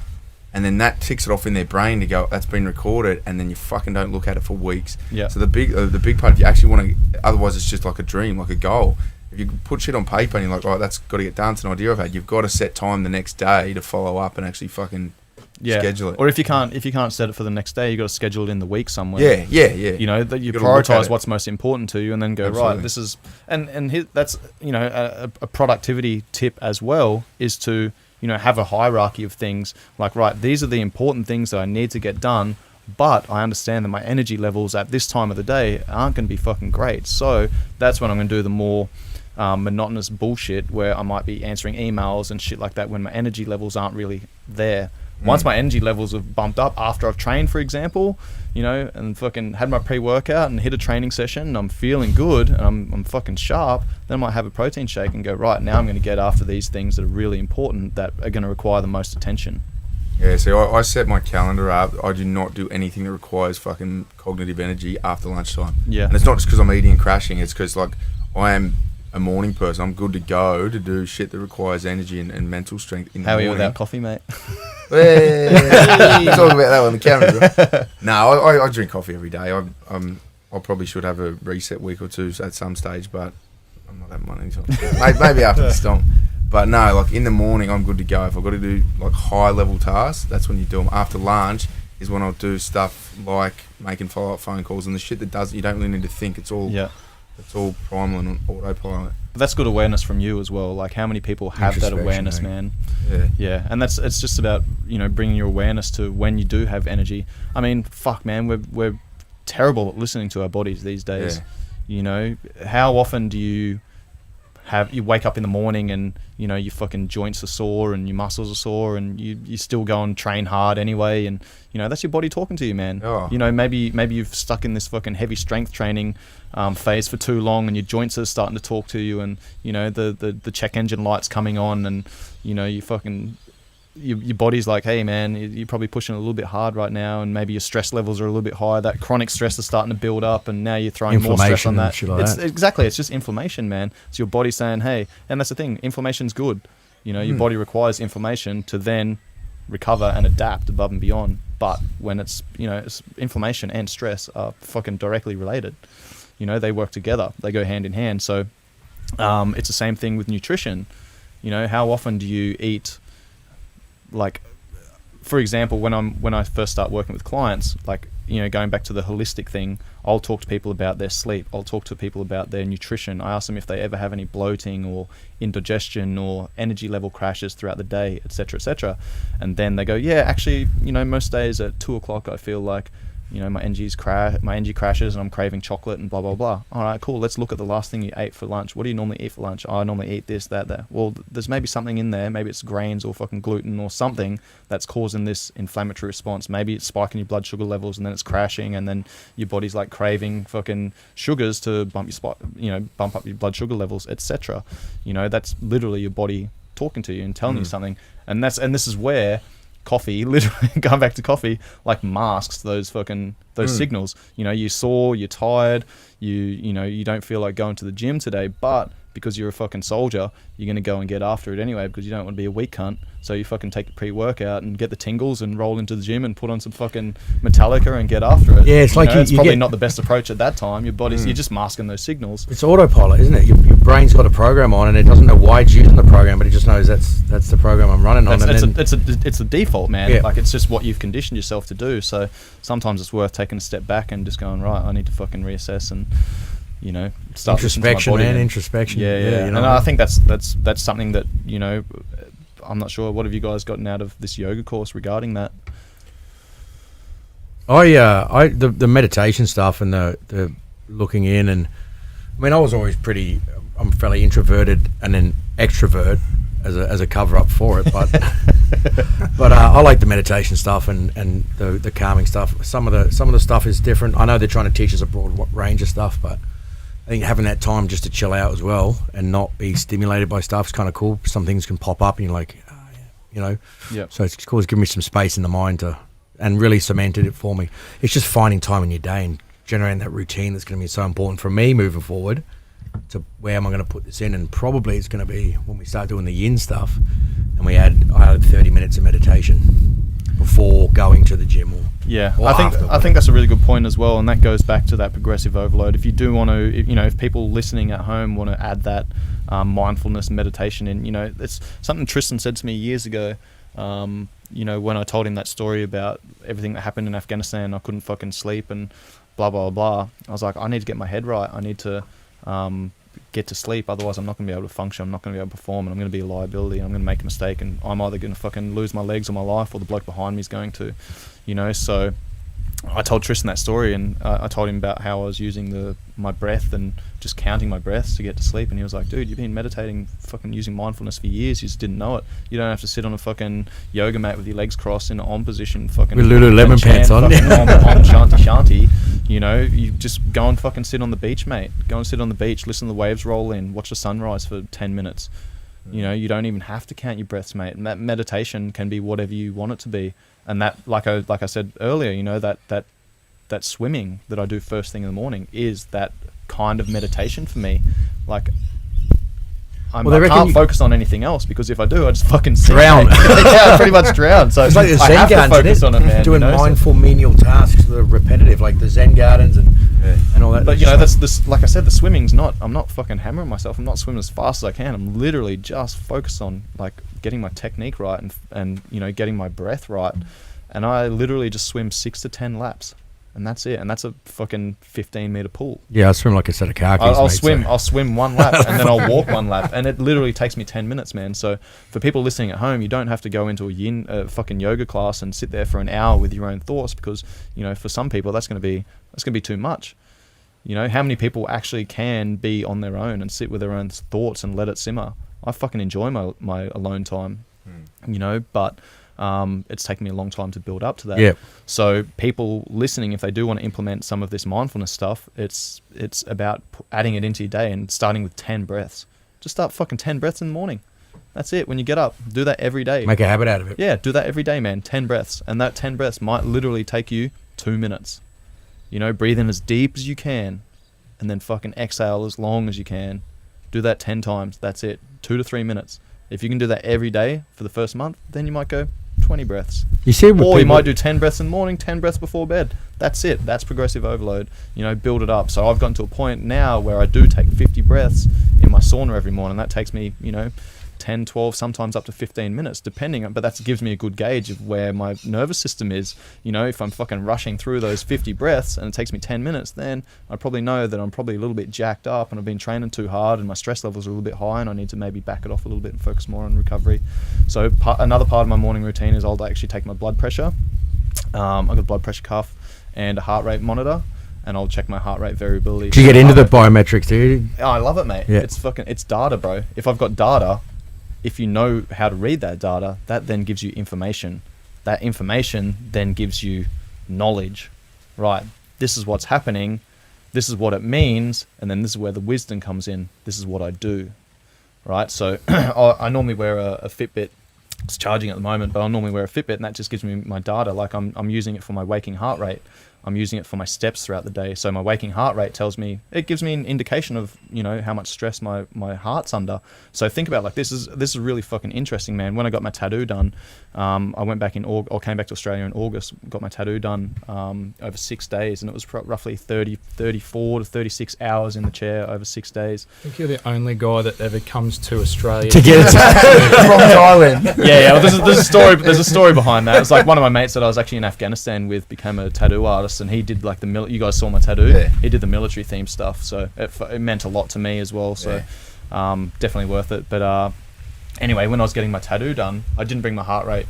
and then that ticks it off in their brain to go, that's been recorded, and then you fucking don't look at it for weeks. Yeah. So the big part, if you actually want to, otherwise it's just like a dream, like a goal. If you put shit on paper and you're like, oh, that's got to get done, it's an idea I've had, you've got to set time the next day to follow up and actually fucking schedule it. Or if you can't set it for the next day, you got to schedule it in the week somewhere. Yeah. You know, that you Gotta look at prioritize it. what's most important to you, and then go, Absolutely. right, this is, and that's, you know, a productivity tip as well is to, you know, have a hierarchy of things. Like, right, these are the important things that I need to get done, but I understand that my energy levels at this time of the day aren't going to be fucking great. So that's when I'm going to do the more monotonous bullshit where I might be answering emails and shit like that when my energy levels aren't really there. Once my energy levels have bumped up after I've trained, for example, you know, and fucking had my pre-workout and hit a training session and I'm feeling good and I'm fucking sharp, then I might have a protein shake and go, right, now I'm going to get after these things that are really important that are going to require the most attention. Yeah, so I set my calendar up. I do not do anything that requires fucking cognitive energy after lunchtime. Yeah. And it's not just because I'm eating and crashing. It's because, like, I am a morning person. I'm good to go to do shit that requires energy and mental strength in the How are morning. you without coffee, mate? Hey, talk about that on the camera. Bro. No, I drink coffee every day. I probably should have a reset week or two at some stage, but I'm not having one anytime soon. Maybe after the stomp. But no, like in the morning, I'm good to go. If I've got to do like high level tasks, that's when you do them. After lunch is when I'll do stuff like making follow up phone calls and the shit that you don't really need to think. It's all primal and autopilot. But that's good awareness from you as well. Like, how many people have that awareness, man? Yeah. And it's just about, you know, bringing your awareness to when you do have energy. I mean, fuck, man, we're terrible at listening to our bodies these days. Yeah. You know, how often do you you wake up in the morning and your fucking joints are sore and your muscles are sore and you still go and train hard anyway, and that's your body talking to you, man. Maybe you've stuck in this fucking heavy strength training phase for too long and your joints are starting to talk to you, and the check engine light's coming on, and you fucking your body's like, hey man, you're probably pushing a little bit hard right now, and maybe your stress levels are a little bit high. That chronic stress is starting to build up, and now you're throwing more stress on that. It's just inflammation, man. It's your body saying, hey, and that's the thing, inflammation's good. Your body requires inflammation to then recover and adapt above and beyond. But when it's inflammation and stress are fucking directly related. They work together. They go hand in hand. So it's the same thing with nutrition. How often do you eat? Like, for example, when I first start working with clients, like, going back to the holistic thing, I'll talk to people about their sleep. I'll talk to people about their nutrition. I ask them if they ever have any bloating or indigestion or energy level crashes throughout the day, etc., etc. And then they go, yeah, actually, most days at 2:00, I feel like, my energy crashes and I'm craving chocolate and blah, blah, blah. All right, cool. Let's look at the last thing you ate for lunch. What do you normally eat for lunch? I normally eat this, that. Well, there's maybe something in there. Maybe it's grains or fucking gluten or something that's causing this inflammatory response. Maybe it's spiking your blood sugar levels and then it's crashing, and then your body's like craving fucking sugars to bump up your blood sugar levels, etc. That's literally your body talking to you and telling you something. And this is where coffee, literally going back to coffee, like masks those signals. You're sore, you're tired, you don't feel like going to the gym today, but because you're a fucking soldier, you're going to go and get after it anyway because you don't want to be a weak cunt. So you fucking take your pre-workout and get the tingles and roll into the gym and put on some fucking Metallica and get after it. Yeah, it's like it's probably not the best approach at that time. Your body's you're just masking those signals. It's autopilot, isn't it? Your brain's got a program on and it doesn't know why it's using the program, but it just knows that's the program I'm running on. It's a default, man. Yeah. Like, it's just what you've conditioned yourself to do. So sometimes it's worth taking a step back and just going, right, I need to fucking reassess and start introspection, body, man. Introspection. Yeah. And I think that's something that I'm not sure. What have you guys gotten out of this yoga course regarding that? The meditation stuff and the looking in, and I mean, I was always I'm fairly introverted and then extrovert as a cover up for it, but but I like the meditation stuff and the calming stuff. Some of the stuff is different. I know they're trying to teach us a broad range of stuff, but I think having that time just to chill out as well and not be stimulated by stuff is kind of cool. Some things can pop up and you're like, Yeah. So it's cool. It's giving me some space in the mind and really cemented it for me. It's just finding time in your day and generating that routine that's going to be so important for me moving forward to where am I going to put this in. And probably it's going to be when we start doing the yin stuff and I had 30 minutes of meditation before going to the gym or I think that's a really good point as well, and that goes back to that progressive overload. If you do want to, if people listening at home want to add that mindfulness meditation in, it's something Tristan said to me years ago, when I told him that story about everything that happened in Afghanistan. I couldn't fucking sleep and blah blah blah. I was like, I need to get my head right. I need to get to sleep, otherwise I'm not going to be able to function, I'm not going to be able to perform, and I'm going to be a liability, I'm going to make a mistake, and I'm either going to fucking lose my legs or my life, or the bloke behind me is going to, so I told Tristan that story, and I told him about how I was using my breath and just counting my breaths to get to sleep, and he was like, dude, you've been meditating, fucking using mindfulness for years, you just didn't know it. You don't have to sit on a fucking yoga mat with your legs crossed in an on position, fucking with Lululemon pants on, om shanti shanti. You just go and fucking sit on the beach, mate. Go and sit on the beach, listen to the waves roll in, watch the sunrise for 10 minutes. You don't even have to count your breaths, mate. And that meditation can be whatever you want it to be. And that, like I said earlier, that swimming that I do first thing in the morning is that kind of meditation for me. Like, I can't focus on anything else, because if I do, I just fucking drown. I pretty much drown. So it's like the Zen gardens, on it, man. Doing mindful menial tasks that are repetitive, like the Zen gardens and all that. But that's this. Like I said, the swimming's not. I'm not fucking hammering myself. I'm not swimming as fast as I can. I'm literally just focused on like getting my technique right and getting my breath right. And I literally just swim 6 to 10 laps. And that's it. And that's a fucking 15-meter pool. Yeah, I swim like a set of car keys. I'll swim one lap and then I'll walk one lap. And it literally takes me 10 minutes, man. So for people listening at home, you don't have to go into a fucking yoga class and sit there for an hour with your own thoughts, because, for some people that's going to be too much. You know, how many people actually can be on their own and sit with their own thoughts and let it simmer? I fucking enjoy my alone time, you know, but it's taken me a long time to build up to that. Yeah. So people listening, if they do want to implement some of this mindfulness stuff, it's about adding it into your day and starting with 10 breaths. Just start fucking 10 breaths in the morning. That's it. When you get up, do that every day. Make a habit out of it. Yeah, do that every day, man. 10 breaths. And that 10 breaths might literally take you 2 minutes. You know, breathe in as deep as you can and then fucking exhale as long as you can. Do that 10 times. That's it. 2 to 3 minutes. If you can do that every day for the first month, then you might go 20 breaths. You see, Or you might do 10 breaths in the morning, 10 breaths before bed. That's it. That's progressive overload. You know, build it up. So I've gotten to a point now where I do take 50 breaths in my sauna every morning. That takes me, you know, 10, 12, sometimes up to 15 minutes, depending on, but that gives me a good gauge of where my nervous system is. You know, if I'm fucking rushing through those 50 breaths and it takes me 10 minutes, then I probably know that I'm probably a little bit jacked up and I've been training too hard and my stress levels are a little bit high and I need to maybe back it off a little bit and focus more on recovery. So another part of my morning routine is I'll actually take my blood pressure. I've got a blood pressure cuff and a heart rate monitor, and I'll check my heart rate variability. Do you get into the biometrics, do you? Oh, I love it, mate. Yeah. It's data, bro. If I've got data, if you know how to read that data, that then gives you information. That information then gives you knowledge. Right, this is what's happening, this is what it means, and then this is where the wisdom comes in. This is what I do. Right, so I normally wear a Fitbit. It's charging at the moment, but I'll normally wear a Fitbit, and that just gives me my data. Like I'm using it for my waking heart rate. I'm using it for my steps throughout the day. So my waking heart rate tells me, it gives me an indication of, you know, how much stress my heart's under. So think about, like, this is really fucking interesting, man. When I got my tattoo done, I went back came back to Australia in August, got my tattoo done over 6 days, and it was roughly 34 to 36 hours in the chair over 6 days. I think you're the only guy that ever comes to Australia To get it from Thailand. Yeah. Well, there's a story. There's a story behind that. It's like one of my mates that I was actually in Afghanistan with became a tattoo artist, and he did like you guys saw my tattoo. Yeah. He did the military themed stuff, so it meant a lot to me as well. So definitely worth it. But anyway, when I was getting my tattoo done, I didn't bring my heart rate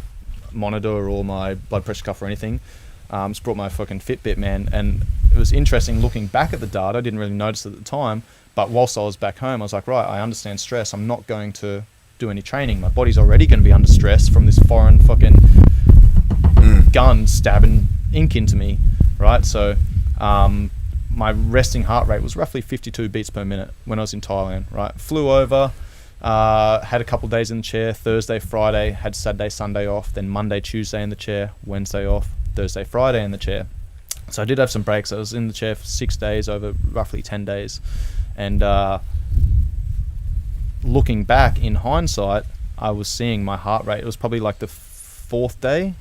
monitor or my blood pressure cuff or anything. Just brought my fucking Fitbit, man, and it was interesting looking back at the data. I didn't really notice it at the time, but whilst I was back home, I was like, right, I understand stress. I'm not going to do any training. My body's already going to be under stress from this foreign fucking gun stabbing ink into me, right? So my resting heart rate was roughly 52 beats per minute when I was in Thailand, right? Flew over, had a couple days in the chair, Thursday, Friday, had Saturday, Sunday off, then Monday, Tuesday in the chair, Wednesday off, Thursday, Friday in the chair. So I did have some breaks. I was in the chair for 6 days over roughly 10 days. And looking back in hindsight, I was seeing my heart rate. It was probably like the fourth day.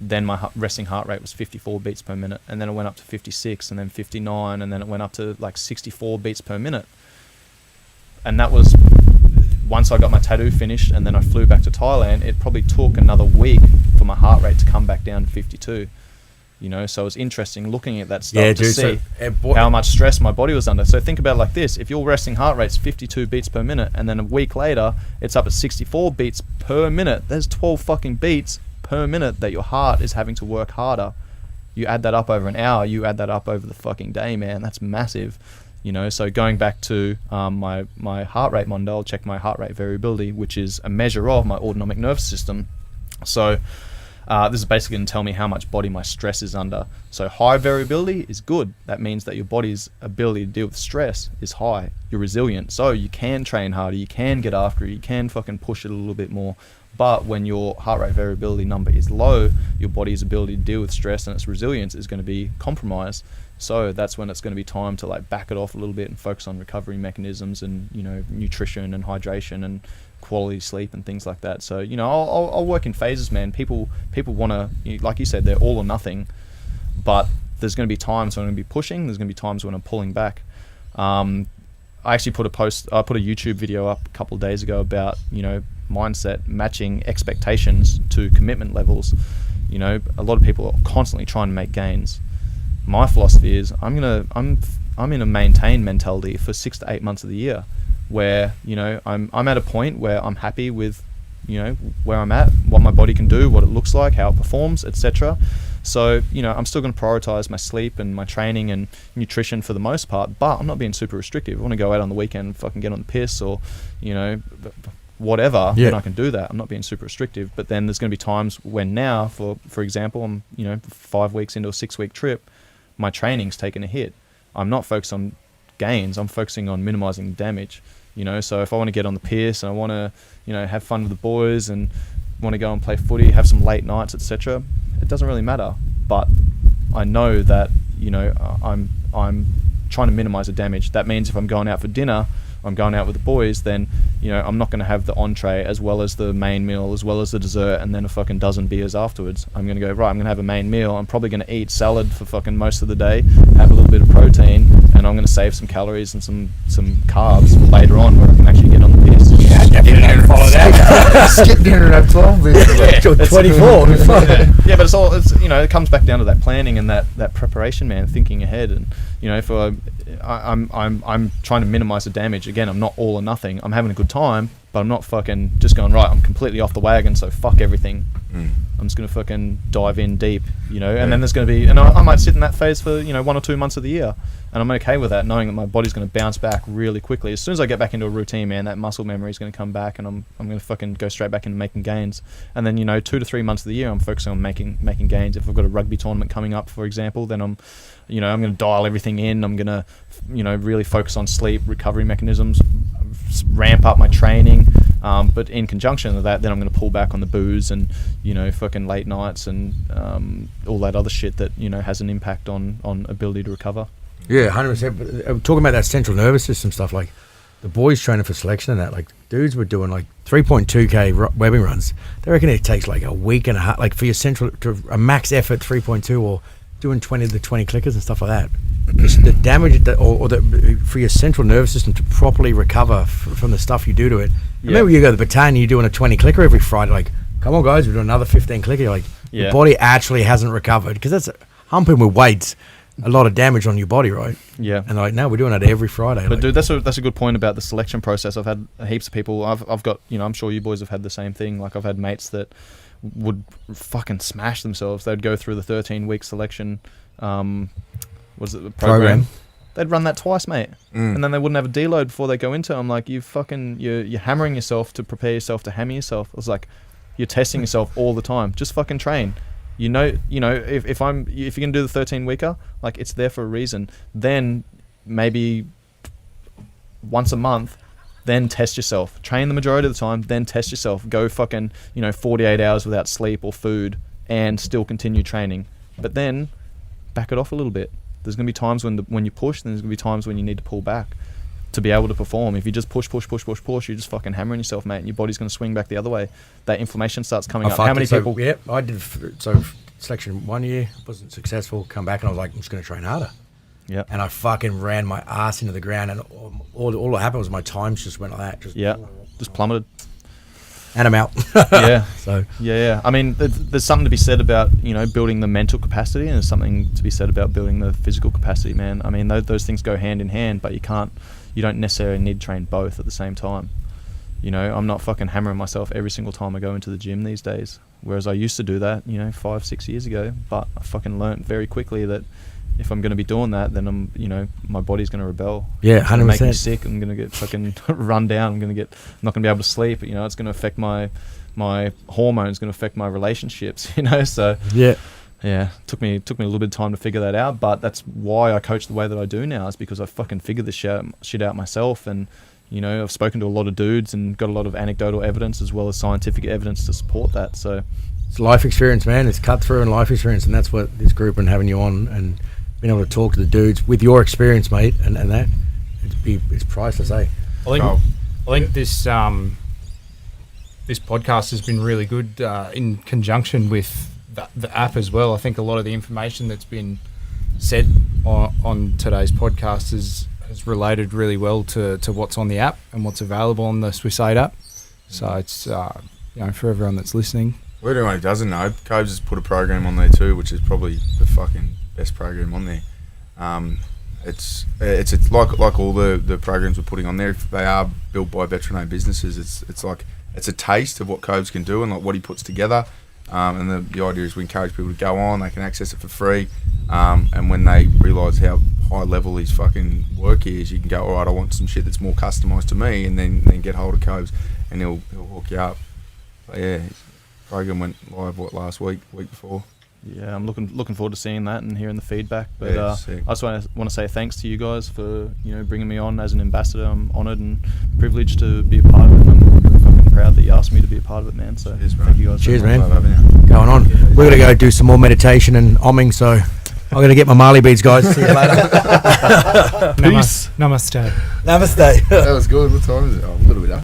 Then my resting heart rate was 54 beats per minute. And then it went up to 56 and then 59. And then it went up to like 64 beats per minute. And that was once I got my tattoo finished and then I flew back to Thailand. It probably took another week for my heart rate to come back down to 52. You know, so it was interesting looking at that stuff to see how much stress my body was under. So think about it like this. If your resting heart rate's 52 beats per minute and then a week later it's up at 64 beats per minute, there's 12 fucking beats per minute that your heart is having to work harder. You add that up over an hour, you add that up over the fucking day, man. That's massive. You know, so going back to my heart rate monitor, I'll check my heart rate variability, which is a measure of my autonomic nervous system. So this is basically going to tell me how much body my stress is under. So high variability is good. That means that your body's ability to deal with stress is high. You're resilient. So you can train harder. You can get after it. You can fucking push it a little bit more. But when your heart rate variability number is low, your body's ability to deal with stress and its resilience is going to be compromised. So that's when it's going to be time to like back it off a little bit and focus on recovery mechanisms and, you know, nutrition and hydration and quality sleep and things like that. So, you know, I'll work in phases, man. People want to, like you said, they're all or nothing, but there's going to be times when I'm going to be pushing. There's going to be times when I'm pulling back. I actually put a YouTube video up a couple of days ago about, you know, mindset matching expectations to commitment levels. You know, a lot of people are constantly trying to make gains. My philosophy is I'm in a maintain mentality for 6 to 8 months of the year, where, you know, I'm at a point where I'm happy with, you know, where I'm at, what my body can do, what it looks like, how it performs, etc. So, I'm still going to prioritize my sleep and my training and nutrition for the most part, but I'm not being super restrictive. I want to go out on the weekend and fucking get on the piss or, whatever, then I can do that. I'm not being super restrictive. But then there's going to be times when now, for example, I'm 5 weeks into a 6-week trip, my training's taken a hit. I'm not focused on gains. I'm focusing on minimizing damage. So if I want to get on the piss and I want to have fun with the boys and want to go and play footy, have some late nights, etc., it doesn't really matter. But I know that I'm trying to minimize the damage. That means if I'm going out for dinner, I'm going out with the boys, then I'm not going to have the entree as well as the main meal as well as the dessert and then a fucking dozen beers afterwards. I'm going to go, right, I'm going to have a main meal. I'm probably going to eat salad for fucking most of the day, have a little bit of protein, and I'm going to save some calories and some carbs for later on where I can actually get on the piss. Yeah, definitely follow that. Skip dinner and have 12 beers. 24. Yeah, but it comes back down to that planning and that preparation, man, thinking ahead. And if I'm trying to minimize the damage. Again, I'm not all or nothing. I'm having a good time, but I'm not fucking just going, right, I'm completely off the wagon, so fuck everything. I'm just going to fucking dive in deep, and then there's going to be, and I might sit in that phase for, 1 or 2 months of the year, and I'm okay with that, knowing that my body's going to bounce back really quickly. As soon as I get back into a routine, man, that muscle memory is going to come back, and I'm going to fucking go straight back into making gains. And then, 2 to 3 months of the year, I'm focusing on making gains. If I've got a rugby tournament coming up, for example, then I'm going to dial everything in. I'm going to, really focus on sleep, recovery mechanisms, ramp up my training. But in conjunction with that, then I'm going to pull back on the booze and, fucking late nights and all that other shit that, has an impact on ability to recover. Yeah, 100%. But talking about that central nervous system stuff, like the boys training for selection and that, like dudes were doing like 3.2K webbing runs. They reckon it takes like a week and a half, like for your central, to a max effort 3.2 or doing 20 to 20 clickers and stuff like that. The damage for your central nervous system to properly recover from the stuff you do to it. Yeah. Remember you go to the battalion, you're doing a 20 clicker every Friday, like, come on guys, we're doing another 15 clicker. You're like, your body actually hasn't recovered, because that's humping with weights, a lot of damage on your body, right? Yeah. And like, no, we're doing that every Friday. But dude, that's a good point about the selection process. I've had heaps of people, I've got, I'm sure you boys have had the same thing. Like, I've had mates that would fucking smash themselves. They'd go through the 13-week selection program. They'd run that twice, mate, and then they wouldn't have a deload before they go into it. I'm like, you're hammering yourself to prepare yourself to hammer yourself. I was like, you're testing yourself all the time. Just fucking train. If you're gonna do the 13-weeker, like, it's there for a reason. Then maybe once a month, then test yourself. Train the majority of the time, then test yourself. Go fucking 48 hours without sleep or food, and still continue training. But then back it off a little bit. There's going to be times when you push, and there's going to be times when you need to pull back to be able to perform. If you just push, you're just fucking hammering yourself, mate, and your body's going to swing back the other way. That inflammation starts coming up. How many people? Yeah, I did. Selection 1 year, wasn't successful. Come back and I was like, I'm just going to train harder. Yeah. And I fucking ran my ass into the ground, and all that happened was my times just went like that. Just plummeted. And I'm out. Yeah. So. Yeah. I mean, there's something to be said about, building the mental capacity, and there's something to be said about building the physical capacity, man. I mean, those things go hand in hand, but you don't necessarily need to train both at the same time. I'm not fucking hammering myself every single time I go into the gym these days, whereas I used to do that, 5-6 years ago. But I fucking learned very quickly that if I'm going to be doing that, then my body's going to rebel. Yeah, 100%. It's going to make me sick. I'm going to get fucking run down. I'm not going to be able to sleep. It's going to affect my hormones. Going to affect my relationships. So yeah. Took me a little bit of time to figure that out, but that's why I coach the way that I do now. Is because I fucking figured this shit out myself, and I've spoken to a lot of dudes and got a lot of anecdotal evidence as well as scientific evidence to support that. So it's life experience, man. It's cut through and life experience, and that's what this group and having you on and being able to talk to the dudes with your experience, mate, and that it's priceless, eh? I think this this podcast has been really good in conjunction with the app as well. I think a lot of the information that's been said on today's podcast has related really well to what's on the app and what's available on the Swiss Aid app. So it's for everyone that's listening. For anyone who doesn't know, Cobes has put a program on there too, which is probably the fucking best program on there. It's like all the programs we're putting on there. If they are built by veteran-owned businesses, it's like it's a taste of what Cobes can do and like what he puts together. And the idea is we encourage people to go on. They can access it for free. And when they realise how high level his fucking work is, you can go, all right, I want some shit that's more customised to me, and then get hold of Coves, and he'll hook you up. But yeah, his program went live last week before. Yeah, I'm looking forward to seeing that and hearing the feedback. But Yeah, I sick. just want to say thanks to you guys for bringing me on as an ambassador. I'm honoured and privileged to be a part of it. I'm really fucking proud that you asked me to be a part of it, man. So Cheers, bro. thank you guys. Cheers, very man. much. Love having you. Going on. We're gonna go do some more meditation and omming. So I'm gonna get my Marley beads, guys. See you later. Namaste. Namaste. That was good. What time is it? Oh, a little bit up.